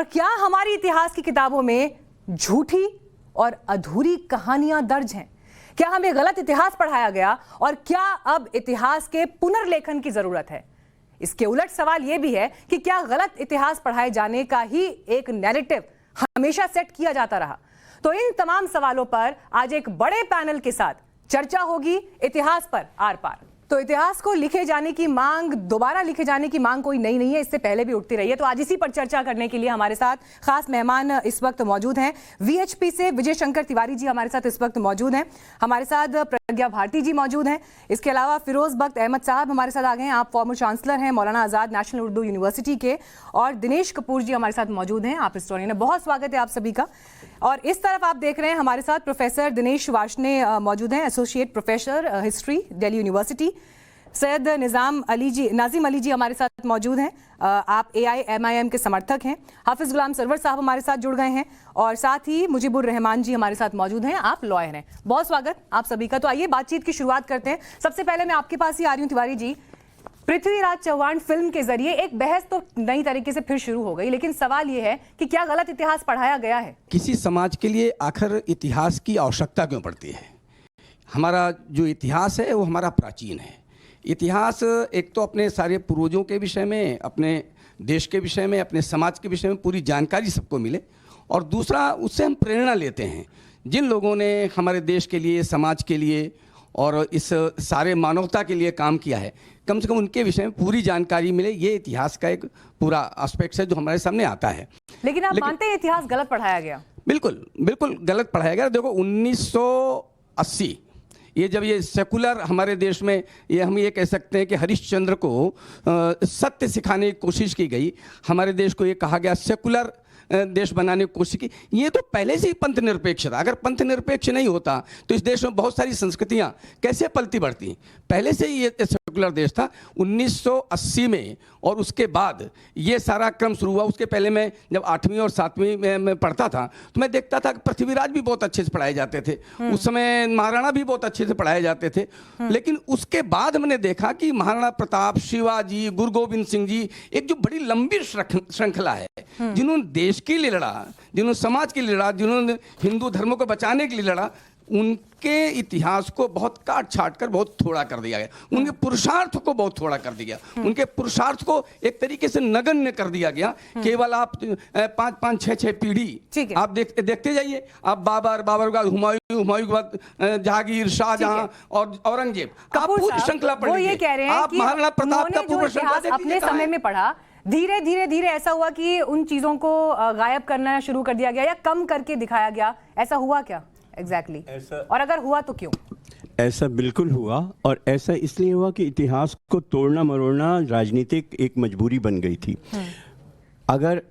और क्या हमारी इतिहास की किताबों में झूठी और अधूरी कहानियां दर्ज हैं? क्या हमें गलत इतिहास पढ़ाया गया और क्या अब इतिहास के पुनर्लेखन की जरूरत है? इसके उलट सवाल यह भी है कि क्या गलत इतिहास पढ़ाए जाने का ही एक नैरेटिव हमेशा सेट किया जाता रहा? तो इन तमाम सवालों पर आज एक बड़े पैनल के साथ चर्चा होगी इतिहास पर आर पार। तो इतिहास को लिखे जाने की मांग, दोबारा लिखे जाने की मांग कोई नई नहीं है, इससे पहले भी उठती रही है। तो आज इसी पर चर्चा करने के लिए हमारे साथ खास मेहमान इस वक्त मौजूद हैं। वीएचपी से विजय शंकर तिवारी जी हमारे साथ इस वक्त मौजूद हैं। हमारे साथ प्रज्ञा भारती जी मौजूद हैं। इसके अलावा फिरोज बख्त अहमद साहब हमारे साथ आ गए हैं। आप फॉर्मर चांसलर हैं मौलाना आजाद नेशनल उर्दू यूनिवर्सिटी के। और दिनेश कपूर जी हमारे साथ मौजूद हैं, आप हिस्टोरियन हैं। बहुत स्वागत है आप सभी का। और इस तरफ आप देख रहे हैं हमारे साथ प्रोफेसर दिनेश वार्ष्णेय मौजूद हैं, associate professor history Delhi university. Syed Nazim Ali ji हमारे साथ मौजूद हैं, आप AIMIM के समर्थक हैं। हाफिज गुलाम सरवर साहब हमारे साथ जुड़ गए हैं और साथ ही मुजीबुर रहमान जी हमारे साथ मौजूद हैं, आप लॉयर हैं। बहुत स्वागत आप सभी का। तो आइए बातचीत की शुरुआत करते हैं। सबसे पहले मैं आपके पास ही आ रही हूँ तिवारी जी। पृथ्वीराज चौहान फिल्म के जरिए एक बहस तो नई तरीके से फिर शुरू हो गई, लेकिन सवाल यह है कि क्या गलत इतिहास पढ़ाया गया है? किसी समाज के लिए आखिर इतिहास की आवश्यकता क्यों पड़ती है? हमारा जो इतिहास है वो हमारा प्राचीन है। इतिहास एक तो अपने सारे पूर्वजों के विषय में, अपने देश के विषय में, अपने समाज के विषय में पूरी जानकारी सबको मिले, और दूसरा उससे हम प्रेरणा लेते हैं। जिन लोगों ने हमारे देश के लिए, समाज के लिए और इस सारे मानवता के लिए काम किया है, कम से कम उनके विषय में पूरी जानकारी मिले। ये इतिहास का एक पूरा एस्पेक्ट है जो हमारे सामने आता है। लेकिन आप मानते हैं इतिहास गलत पढ़ाया गया? बिल्कुल बिल्कुल गलत पढ़ाया गया। देखो 1980 ये जब ये सेकुलर हमारे देश में, ये हम ये कह सकते हैं कि हरिश्चंद्र को सत्य सिखाने की कोशिश की गई। हमारे देश को ये कहा गया सेकुलर देश बनाने की कोशिश की। ये तो पहले से ही पंथ निरपेक्ष था। अगर पंथ निरपेक्ष नहीं होता तो इस देश में बहुत सारी संस्कृतियां कैसे पलती बढ़ती? पहले से ही ये सेकुलर देश था। 1980 में और उसके बाद ये सारा क्रम शुरू हुआ। उसके पहले मैं जब 8वीं और 7वीं में पढ़ता था तो मैं देखता था कि पृथ्वीराज भी बहुत अच्छे से पढ़ाए जाते थे, उस समय महाराणा भी बहुत अच्छे से पढ़ाए जाते थे। लेकिन उसके बाद मैंने देखा कि महाराणा प्रताप, शिवाजी, गुरु गोविंद सिंह जी, एक जो बड़ी लंबी श्रृंखला है, जिन्होंने देश के लिए लड़ा, जिन्होंने समाज के लिए लड़ा, जिन्होंने हिंदू धर्म को बचाने के लिए लड़ा, उनके इतिहास को बहुत काट छाट कर बहुत थोड़ा कर दिया गया। उनके पुरुषार्थ को बहुत थोड़ा कर दिया गया। उनके पुरुषार्थ को एक तरीके से नगण्य कर दिया गया। केवल आप 5-5, 6-6 पीढ़ी आप देखते जाइए। आप बाबर के बाद हुमायूं के बाद जहांगीर, शाहजहां और औरंगजेब, आप पूरी श्रृंखला पढ़ लीजिए। ये कह रहे हैं आप महाराणा प्रताप का पूर्व श्रृंखला अपने समय में पढ़ा, धीरे धीरे ऐसा हुआ कि उन चीजों को गायब करना शुरू कर दिया गया या कम करके दिखाया गया। ऐसा हुआ क्या एग्जैक्टली? और अगर हुआ तो क्यों? ऐसा बिल्कुल हुआ, और ऐसा इसलिए हुआ कि इतिहास को तोड़ना मरोड़ना राजनीतिक एक मजबूरी बन गई थी। अगर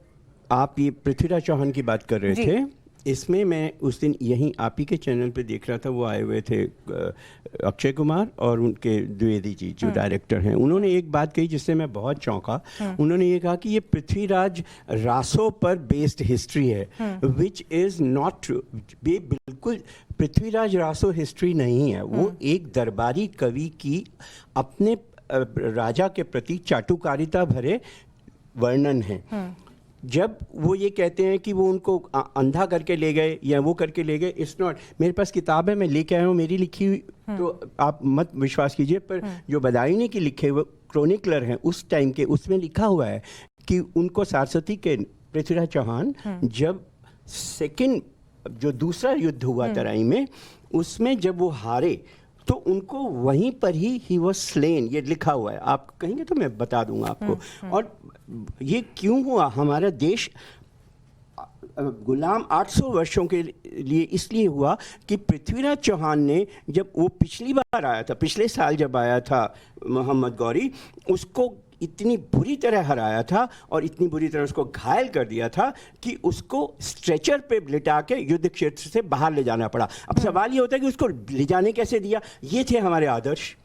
आप ये पृथ्वीराज चौहान की बात कर रहे थे, इसमें मैं उस दिन यहीं आप ही के चैनल पे देख रहा था, वो आए हुए थे अक्षय कुमार और उनके द्विवेदी जी जो डायरेक्टर हैं। उन्होंने एक बात कही जिससे मैं बहुत चौंका। उन्होंने ये कहा कि ये पृथ्वीराज रासो पर बेस्ड हिस्ट्री है, विच इज़ नॉट ट्रू। बिल्कुल पृथ्वीराज रासो हिस्ट्री नहीं है। वो एक दरबारी कवि की अपने राजा के प्रति चाटुकारिता भरे वर्णन है। जब वो ये कहते हैं कि वो उनको अंधा करके ले गए या वो करके ले गए, इट्स नॉट। मेरे पास किताब है, मैं लेके आया हूँ, मेरी लिखी हुई, तो आप मत विश्वास कीजिए, पर जो बदायूनी की लिखे हुए क्रोनिकलर हैं उस टाइम के, उसमें लिखा हुआ है कि उनको सारस्वती के पृथ्वीराज चौहान जब सेकंड जो दूसरा युद्ध हुआ तराई में, उसमें जब वो हारे तो उनको वहीं पर ही वॉज स्लेन, ये लिखा हुआ है। आप कहेंगे तो मैं बता दूंगा आपको। और ये क्यों हुआ? हमारा देश गुलाम 800 वर्षों के लिए इसलिए हुआ कि पृथ्वीराज चौहान ने, जब वो पिछली बार आया था, पिछले साल जब आया था मोहम्मद गौरी, उसको इतनी बुरी तरह हराया था और इतनी बुरी तरह उसको घायल कर दिया था कि उसको स्ट्रेचर पे लिटा के युद्ध क्षेत्र से बाहर ले जाना पड़ा। अब सवाल ये होता है कि उसको ले जाने कैसे दिया? ये थे हमारे आदर्श।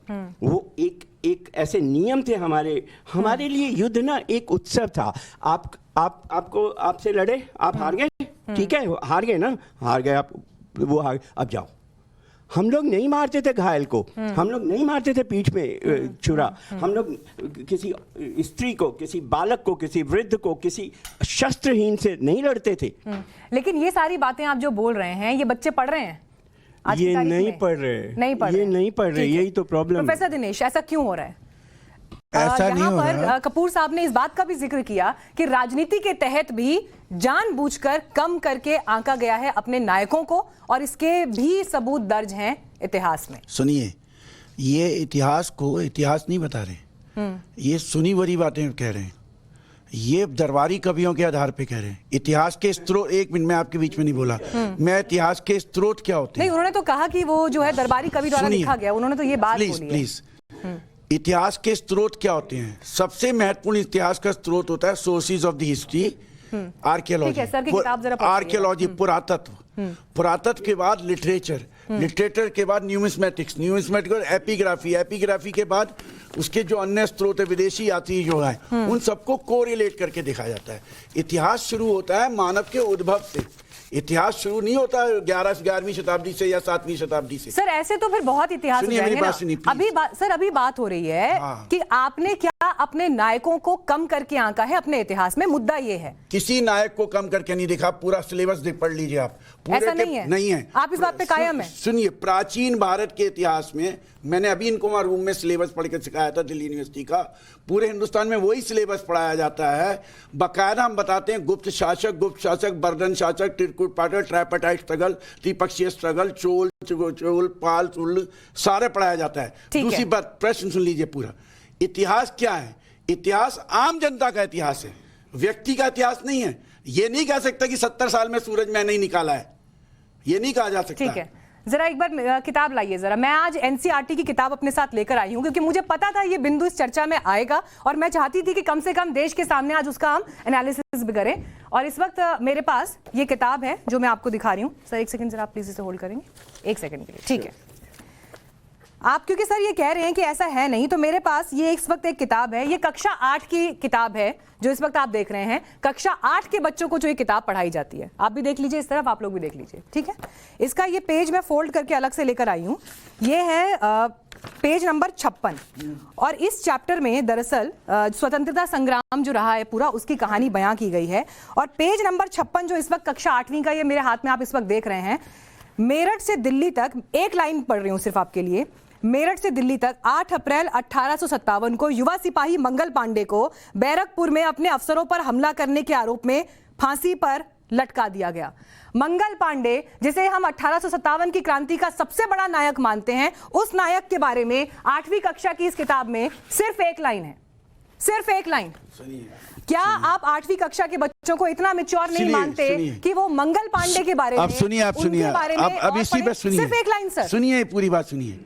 वो एक ऐसे नियम थे हमारे लिए। युद्ध ना एक उत्सव था। आपसे लड़े, आप हार गए, ठीक है, हार गए ना, हार गए आप, वो हार, अब जाओ। हम लोग नहीं मारते थे घायल को, हम लोग नहीं मारते थे पीठ में छुरा, हम लोग किसी स्त्री को, किसी बालक को, किसी वृद्ध को, किसी शस्त्रहीन से नहीं लड़ते थे। लेकिन ये सारी बातें आप जो बोल रहे हैं ये बच्चे पढ़ रहे हैं आज की ये तारीख नहीं में? पढ़ रहे, नहीं पढ़ ये रहे। नहीं पढ़ रहे, ठीक है। यही तो प्रॉब्लम है। प्रोफेसर दिनेश, ऐसा क्यों हो रहा है? ऐसा नहीं यहाँ हो पर रहा। कपूर साहब ने इस बात का भी जिक्र किया कि राजनीति के तहत भी जानबूझकर कम करके आंका गया है अपने नायकों को, और इसके भी सबूत दर्ज हैं इतिहास में। सुनिए, ये इतिहास को इतिहास नहीं बता रहे, ये सुनी बड़ी बातें कह रहे हैं, ये दरबारी कवियों के आधार पे कह रहे हैं। इतिहास के स्रोत, एक मिनट में आपके बीच में नहीं बोला, मैं इतिहास के स्रोत क्या होते नहीं, हैं। उन्होंने तो कहा कि वो जो है दरबारी कवि द्वारा सुनिए, लिखा गया, उन्होंने तो ये बात प्लीज बोली है। प्लीज, इतिहास के स्रोत क्या होते हैं? सबसे महत्वपूर्ण इतिहास का स्रोत होता है sources of the history, archaeology. ठीक है, सर की किताब जरा पढ़िए। आर्कियोलॉजी, पुरातत्व, पुरातत्व के बाद लिटरेचर, लिटरेचर के बाद न्यूमिस्मेटिक्स, न्यूमिस्मेटिक और एपिग्राफी, एपिग्राफी के बाद उसके जो अन्य स्रोत है, विदेशी यात्री जो है, उन सबको कोरिलेट करके देखा जाता है। इतिहास शुरू होता है मानव के उद्भव से, इतिहास शुरू नहीं होता 11वीं शताब्दी से या 7वीं शताब्दी से। सर ऐसे तो फिर बहुत इतिहास हो सुनिए, मेरी जाएंगे बात ना। सुनिए, प्लीज। सर अभी बात हो रही है हाँ। कि आपने क्या अपने नायकों को कम करके आंका है अपने इतिहास में, मुद्दा ये है। किसी नायक को कम करके नहीं देखा, पूरा सिलेबस पढ़ लीजिए आप। ऐसा नहीं है? नहीं है। आप इस बात पे कायम हैं? सुनिए, प्राचीन भारत के इतिहास में, मैंने अभी इनको वहां रूम में सिलेबस पढ़ के सिखाया था दिल्ली यूनिवर्सिटी का, पूरे हिंदुस्तान में वही सिलेबस पढ़ाया जाता है। बाकायदा हम बताते हैं गुप्त शासक, बर्दन शासक, त्रिकूट पाटल, ट्राइपार्टाइट स्ट्रगल, त्रिपक्षीय स्ट्रगल, चोल, पाल, चुल, सारे पढ़ाया जाता है। ठीक है। दूसरी बात, प्रश्न सुन लीजिए पूरा। इतिहास क्या है? इतिहास आम जनता का इतिहास है, व्यक्ति का इतिहास नहीं है। ये नहीं कह सकता कि 70 साल में सूरज मैंने ही निकाला है, ये नहीं कहा जा सकता। ठीक है, जरा एक बार किताब लाइए जरा। मैं आज एनसीईआरटी की किताब अपने साथ लेकर आई हूं क्योंकि मुझे पता था ये बिंदु इस चर्चा में आएगा, और मैं चाहती थी कि कम से कम देश के सामने आज उसका हम एनालिसिस भी करें। और इस वक्त मेरे पास ये किताब है जो मैं आपको दिखा रही हूं। सर एक सेकंड, जरा आप प्लीज इसे होल्ड करेंगे एक सेकंड के लिए, ठीक है? आप क्योंकि सर ये कह रहे हैं कि ऐसा है नहीं, तो मेरे पास ये इस वक्त एक किताब है, ये कक्षा 8 की किताब है जो इस वक्त आप देख रहे हैं। कक्षा 8 के बच्चों को जो ये किताब पढ़ाई जाती है, आप भी देख लीजिए इस तरफ, आप लोग भी देख लीजिए, ठीक है? इसका ये पेज मैं फोल्ड करके अलग से लेकर आई हूं। ये है पेज नंबर 56, और इस चैप्टर में दरअसल स्वतंत्रता संग्राम जो रहा है पूरा, उसकी कहानी बयां की गई है। और पेज नंबर 56 जो इस वक्त कक्षा 8वीं का ये मेरे हाथ में आप इस वक्त देख रहे हैं, मेरठ से दिल्ली तक, एक लाइन पढ़ रही हूं सिर्फ आपके लिए। मेरठ से दिल्ली तक 8 अप्रैल 1857 को युवा सिपाही मंगल पांडे को बैरकपुर में अपने अफसरों पर हमला करने के आरोप में फांसी पर लटका दिया गया। मंगल पांडे, जिसे हम 1857 की क्रांति का सबसे बड़ा नायक मानते हैं, उस नायक के बारे में 8वीं कक्षा की इस किताब में सिर्फ एक लाइन है, सिर्फ एक लाइन। क्या आप 8वीं कक्षा के बच्चों को इतना मैच्योर नहीं मानते कि वो मंगल पांडे के बारे में, अब सुनिए, आप सुनिए, अब इसी पे सुनिए, सिर्फ एक लाइन सर, सुनिए, पूरी बात सुनिए।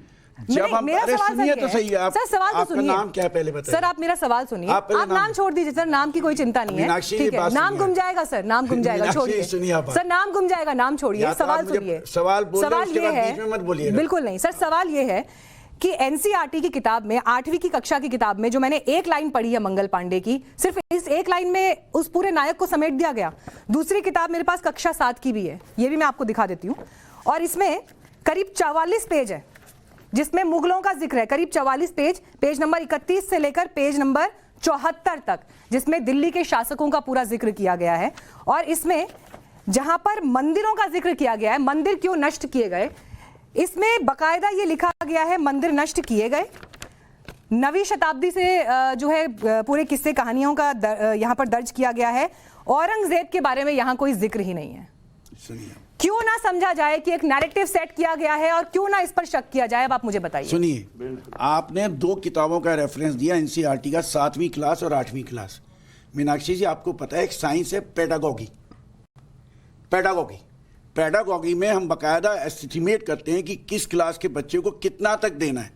जब हम, अरे सुनिए तो सही, आप, सर सवाल तो आपका सुनिए। नाम क्या है पहले बताइए। सर आप मेरा सवाल सुनिए। आप नाम छोड़ दीजिए सर, नाम की कोई चिंता नहीं है, मीनाक्षी, ठीक है? बात नाम सुनिए। गुम जाएगा सर, नाम गुम जाएगा, मीनाक्षी, छोड़िए सुनिए आप। सर, नाम गुम जाएगा, नाम छोड़िए, या तो सवाल आप मुझे सुनिए। सवाल बोल रहे हैं, सवाल उसके ये बाद है, बीच में मत बोलिएगा। बिल्कुल नहीं सर, सवाल ये है कि एनसीईआरटी की किताब में, 8वीं की कक्षा की किताब में जो मैंने एक लाइन पढ़ी है मंगल पांडे की, सिर्फ इस एक लाइन में उस पूरे नायक को समेट दिया गया। दूसरी किताब मेरे पास कक्षा 7 की भी है, ये भी मैं आपको दिखा देती हूँ, और इसमें करीब 44 पेज है जिसमें मुगलों का जिक्र है, करीब 44 पेज, पेज नंबर 31 से लेकर पेज नंबर 74 तक, जिसमें दिल्ली के शासकों का पूरा जिक्र किया गया है। और इसमें जहां पर मंदिरों का जिक्र किया गया है, मंदिर क्यों नष्ट किए गए, इसमें बकायदा ये लिखा गया है मंदिर नष्ट किए गए। 9वीं शताब्दी से जो है पूरे किस्से कहानियों का यहाँ पर दर्ज किया गया है। औरंगजेब के बारे में यहाँ कोई जिक्र ही नहीं है। सुनिए, क्यों ना समझा जाए कि एक नैरेटिव सेट किया गया है, और क्यों ना इस पर शक किया जाए? अब आप मुझे बताइए। सुनिए, आपने 2 किताबों का रेफरेंस दिया, एनसीईआरटी का 7वीं क्लास और 8वीं क्लास। मीनाक्षी जी, आपको पता है एक साइंस है पेडागोगी। पेडागोगी में हम बकायदा एस्टिमेट करते हैं कि किस क्लास के बच्चे को कितना तक देना है,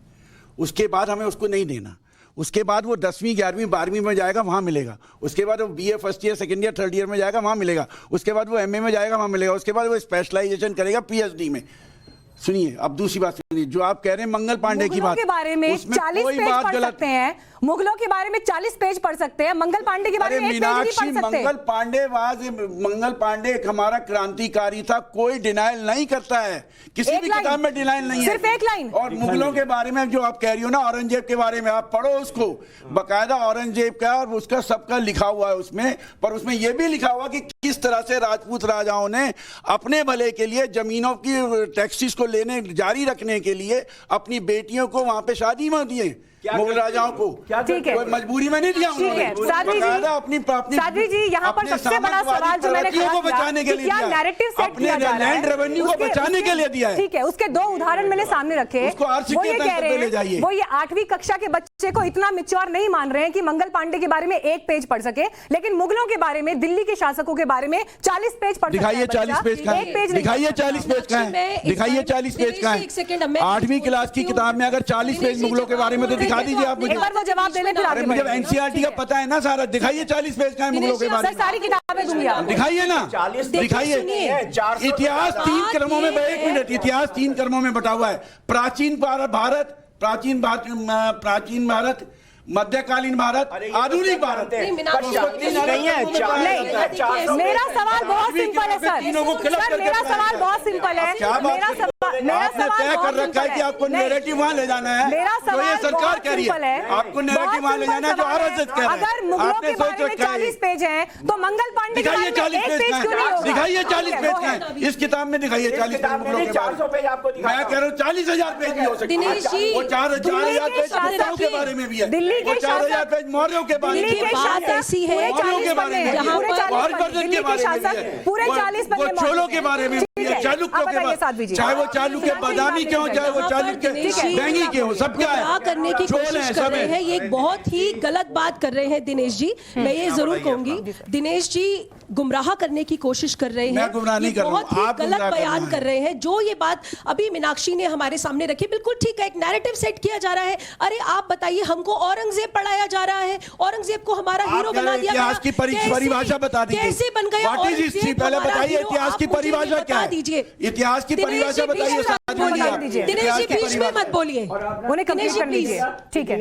उसके बाद हमें उसको नहीं देना। उसके बाद वो 10वीं 11वीं 12वीं में जाएगा, वहाँ मिलेगा। उसके बाद वो BA first year second year third year में जाएगा, वहाँ मिलेगा। उसके बाद वो एमए में जाएगा, वहाँ मिलेगा। उसके बाद वो स्पेशलाइजेशन करेगा पीएचडी में। सुनिए, अब दूसरी बात सुनिए, जो आप कह रहे हैं मंगल पांडे की मुगलों बात, के बारे में उसमें 40 कोई पेज बात पढ़ गलत सकते हैं, मुगलों के बारे में 40 पेज पढ़ सकते हैं, मंगल पांडे के बारे अरे में एक पेज नहीं मीनाक्षी, पढ़ सकते। मंगल पांडे एक हमारा क्रांतिकारी था, कोई डिनाइल नहीं करता है, किसी भी किताब में डिनाइल नहीं है, सिर्फ एक लाइन। और मुगलों के बारे में जो आप कह रही हो ना, औरंगजेब के बारे में, आप पढ़ो उसको, बकायदा औरंगजेब का और उसका सबका लिखा हुआ है उसमें, पर उसमें यह भी लिखा हुआ कि किस तरह से राजपूत राजाओं ने अपने भले के लिए जमीनों की टैक्सेस को लेने जारी रखने के लिए अपनी बेटियों को वहां पे शादी में दिए, मुगल राजाओं को। ठीक है, कोई मजबूरी में नहीं दिया उन्होंने, साध्वी जी यहाँ पर सबसे बड़ा सवाल जो मैंने खड़ा को बचाने के लिए क्या नैरेटिव सेट किया जा रहा है, लैंड रेवेन्यू को बचाने के लिए दिया है। ठीक है, उसके 2 उदाहरण मैंने सामने रखे, उसको वो ये कह रहे हैं, वो ये 8वीं कक्षा के बच्चे को इतना मैच्योर नहीं मान रहे हैं कि मंगल पांडे के बारे में एक पेज पढ़ सके, लेकिन मुगलों के बारे में, दिल्ली के शासकों के बारे में 40 पेज पढ़ सकता है। दिखाइए 40 पेज का, दिखाइए 40 पेज का है, दिखाइए 40 पेज का है। 8वीं क्लास की किताब में अगर 40 पेज मुगलों के बारे में, तो दिखा दीजिए आप मुझे। वो जवाब दे ले, फिर आगे मुझे बढ़ेंगे। एनसीईआरटी का पता है ना सारा, दिखाइए 40 पेज का है मुगलों के बारे सर में, सारी किताबें दूंगी आप। दिखाइए ना, दिखाइए। इतिहास 3 क्रमों में, 1 मिनट, इतिहास 3 क्रमों में बटा हुआ है, प्राचीन भारत, प्राचीन भारत, मध्यकालीन भारत, आधुनिक भारत। मेरा सवाल बहुत सिंपल है सर, मेरा सवाल बहुत सिंपल है, आपने तय कर रखा है कि आपको नैरेटिव वहां ले जाना है, तो ये सरकार कह रही है आपको नैरेटिव वहां ले जाना है, जो आरएसएस कह रहा है। अगर मुगलों के बारे में 40 पेज हैं, तो मंगल पांडे के बारे में 1 पेज क्यों नहीं होगा? दिखाइए 40 पेज का है, इस किताब में दिखाइए 40 पेज मुगलों के बारे में। मैं कह रहा हूँ 40,000 पेज भी हो सकते हैं, वो 4,000 पेज मुगलों के बारे में भी है, वो 4,000 पेज मौर्यों के बारे में, ऐसी है, मौर्यों के बारे में, वर्धन के बारे में, पूरे 40 वो चोलों के बारे में, चालुक्यों के बारे, चाहे वो चालुक्य बादामी के हो, चाहे वो चालुक्य बैंगी के हो, सब क्या है, करने की कोशिश कर रहे हैं। ये एक बहुत ही गलत बात कर रहे हैं दिनेश जी, मैं ये जरूर कहूंगी, दिनेश जी गुमराह करने की कोशिश कर रहे हैं, मैं गुमराह नहीं कर रहा हूं, बहुत ही आप गलत गुमराह कर बयान रहे कर रहे हैं। जो ये बात अभी मीनाक्षी ने हमारे सामने रखी, बिल्कुल ठीक है, एक नैरेटिव सेट किया जा रहा है। अरे आप बताइए, हमको औरंगजेब पढ़ाया जा रहा है, औरंगजेब को हमारा हीरो बना दिया गया, इतिहास की परिभाषा बता दीजिए, कैसे बन गया औरंगजेब? पहले बताइए इतिहास की परिभाषा क्या है, इतिहास की परिभाषा बताइए। दिनेश जी बीच में मत बोलिए, उन्हें कंप्लीट कर लीजिए, ठीक है।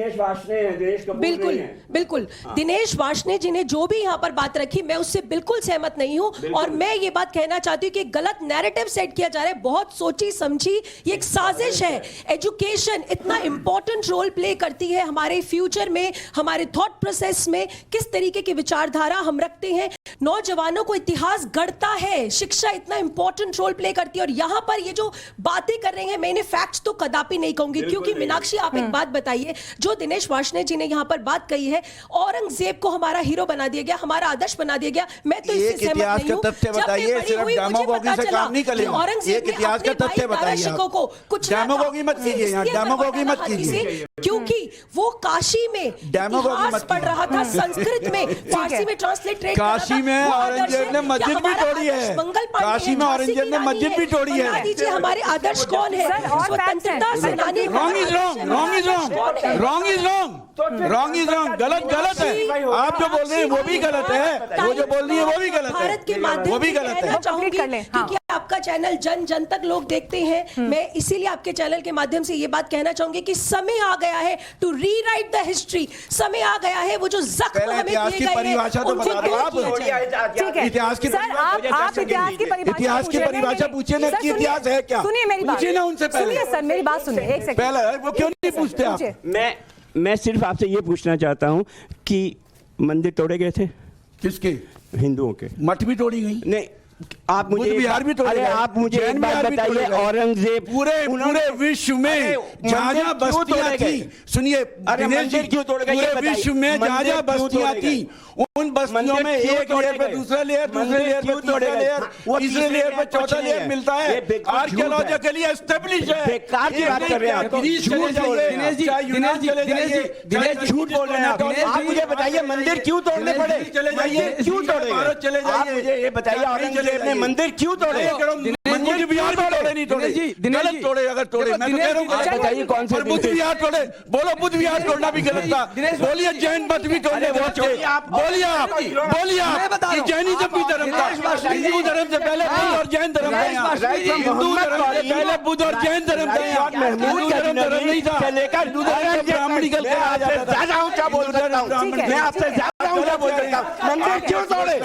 बिल्कुल बिल्कुल, दिनेश वार्ष्णेय जी ने जो भी यहाँ पर बात रखी, मैं उससे बिल्कुल सहमत नहीं हूँ, और मैं ये बात कहना चाहती हूँ कि गलत नैरेटिव सेट किया जा रहा है, बहुत सोची समझी ये एक साजिश है। एजुकेशन इतना इंपॉर्टेंट रोल प्ले करती है हमारे फ्यूचर में, हमारे थॉट प्रोसेस में, किस तरीके की विचारधारा हम रखते हैं, नौजवानों को इतिहास गढ़ता है, शिक्षा इतना इंपॉर्टेंट रोल प्ले करती है। और यहाँ पर ये जो बातें कर रहे हैं, मैं इन्हें फैक्ट्स तो कदापि नहीं कहूंगी, क्योंकि मीनाक्षी आप एक बात बताइए, जो दिनेश वार्ष्णेय जी ने यहाँ पर बात कही है, औरंगजेब को हमारा हीरो बना दिया गया, हमारा आदर्श बना दिया गया, मैं तो इससे सहमत नहीं हूं। तथ्य बताइए, सिर्फ डेमोगोगी से काम नहीं करेगा, औरंगजेब ने इतिहास का तथ्य बताइए, को कुछ डेमोगोगी मत कीजिए, यहाँ डेमोगोगी मत कीजिए, क्योंकि वो काशी में इतिहास पढ़ रहा था, संस्कृत में, फारसी में ट्रांसलेट, काशी में औरंगजेब ने मस्जिद भी तोड़ी है, काशी में औरंगजेब ने मस्जिद भी तोड़ी है। दीजिए हमारे आदर्श कौन है, स्वतंत्रता सेनानी। Wrong is wrong, wrong is wrong, wrong is wrong, wrong is wrong, गलत गलत है, आप जो बोल रहे हैं वो भी गलत है, वो जो बोल रही है वो भी गलत है, भारत के माध्यम वो भी गलत है। क्योंकि आपका चैनल जन जन तक लोग देखते हैं, मैं इसीलिए आपके चैनल के माध्यम से ये बात कहना चाहूंगी कि समय आ गया है टू रीराइट द हिस्ट्री, समय आ गया है वो जो जख्म हमें इतिहास की परिभाषा तो बता दो आप, ठीक है, इतिहास की आप इतिहास की परिभाषा पूछिए ना कि इतिहास है क्या, सुनिए मेरी बात, पूछिए ना उनसे पहले, सुनिए सर मेरी बात सुनिए, एक सेकंड, पहले वो क्यों नहीं पूछते आप? मैं सिर्फ आपसे ये पूछना चाहता हूँ कि मंदिर तोड़े गए थे किसके? हिंदुओं के। मठ भी तोड़ी गई, नहीं, आप मुझे बिहार भी तोड़े अरे गए, आप मुझे एक बात बताइए, औरंगजेब पूरे विश्व में जहाँ बस्तियां थी, सुनिए दिनेश जी, क्यों तोड़ गए, पूरे विश्व में जहाँ बस्तियां थी, उन बस्तियों में एक लेयर पे दूसरा लेयर, दूसरे लेयर पे तीसरा लेयर, तीसरे लेयर पे चौथा लेयर मिलता है, आर्कियोलॉजिकली एस्टेब्लिश है। बेकार की बात कर रहे हैं आप, ग्रीस चले जाइए, दिनेश जी, दिनेश झूठ बोल रहे हैं आप मुझे बताइए मंदिर क्यों तोड़ने पड़े, चले जाइए, क्यों तोड़े, भारत चले आप मुझे जाइए, ये बताइए औरंगजेब औरंगजेब ने मंदिर क्यों तोड़े? बुद्ध विहार भी तोड़े नहीं तोड़े? गलत तोड़े, अगर तोड़े मैं तो कह रहा हूँ गलत बताइए कौन से बुद्ध विहार तोड़े? बोलो बुद्ध विहार तोड़ना भी गलत था। बोलिए जैन मत भी तोड़ने बोलिए आप कि जैनिज्म भी धर्म था। हिंदू धर्म से पहले बुद्ध और जैन धर्म था यहाँ। हिंदू धर्म से पहले बुद्ध और जैन धर्म था यहाँ। हिंदू धर्म नहीं था। हिंदू धर्म ब्राह्मणिकल कहा जाता था। क्या बोल सकता हूँ मैं आपसे ज्यादा हूँ क्या बोल सकता हूँ? मंदिर क्यों तोड़े?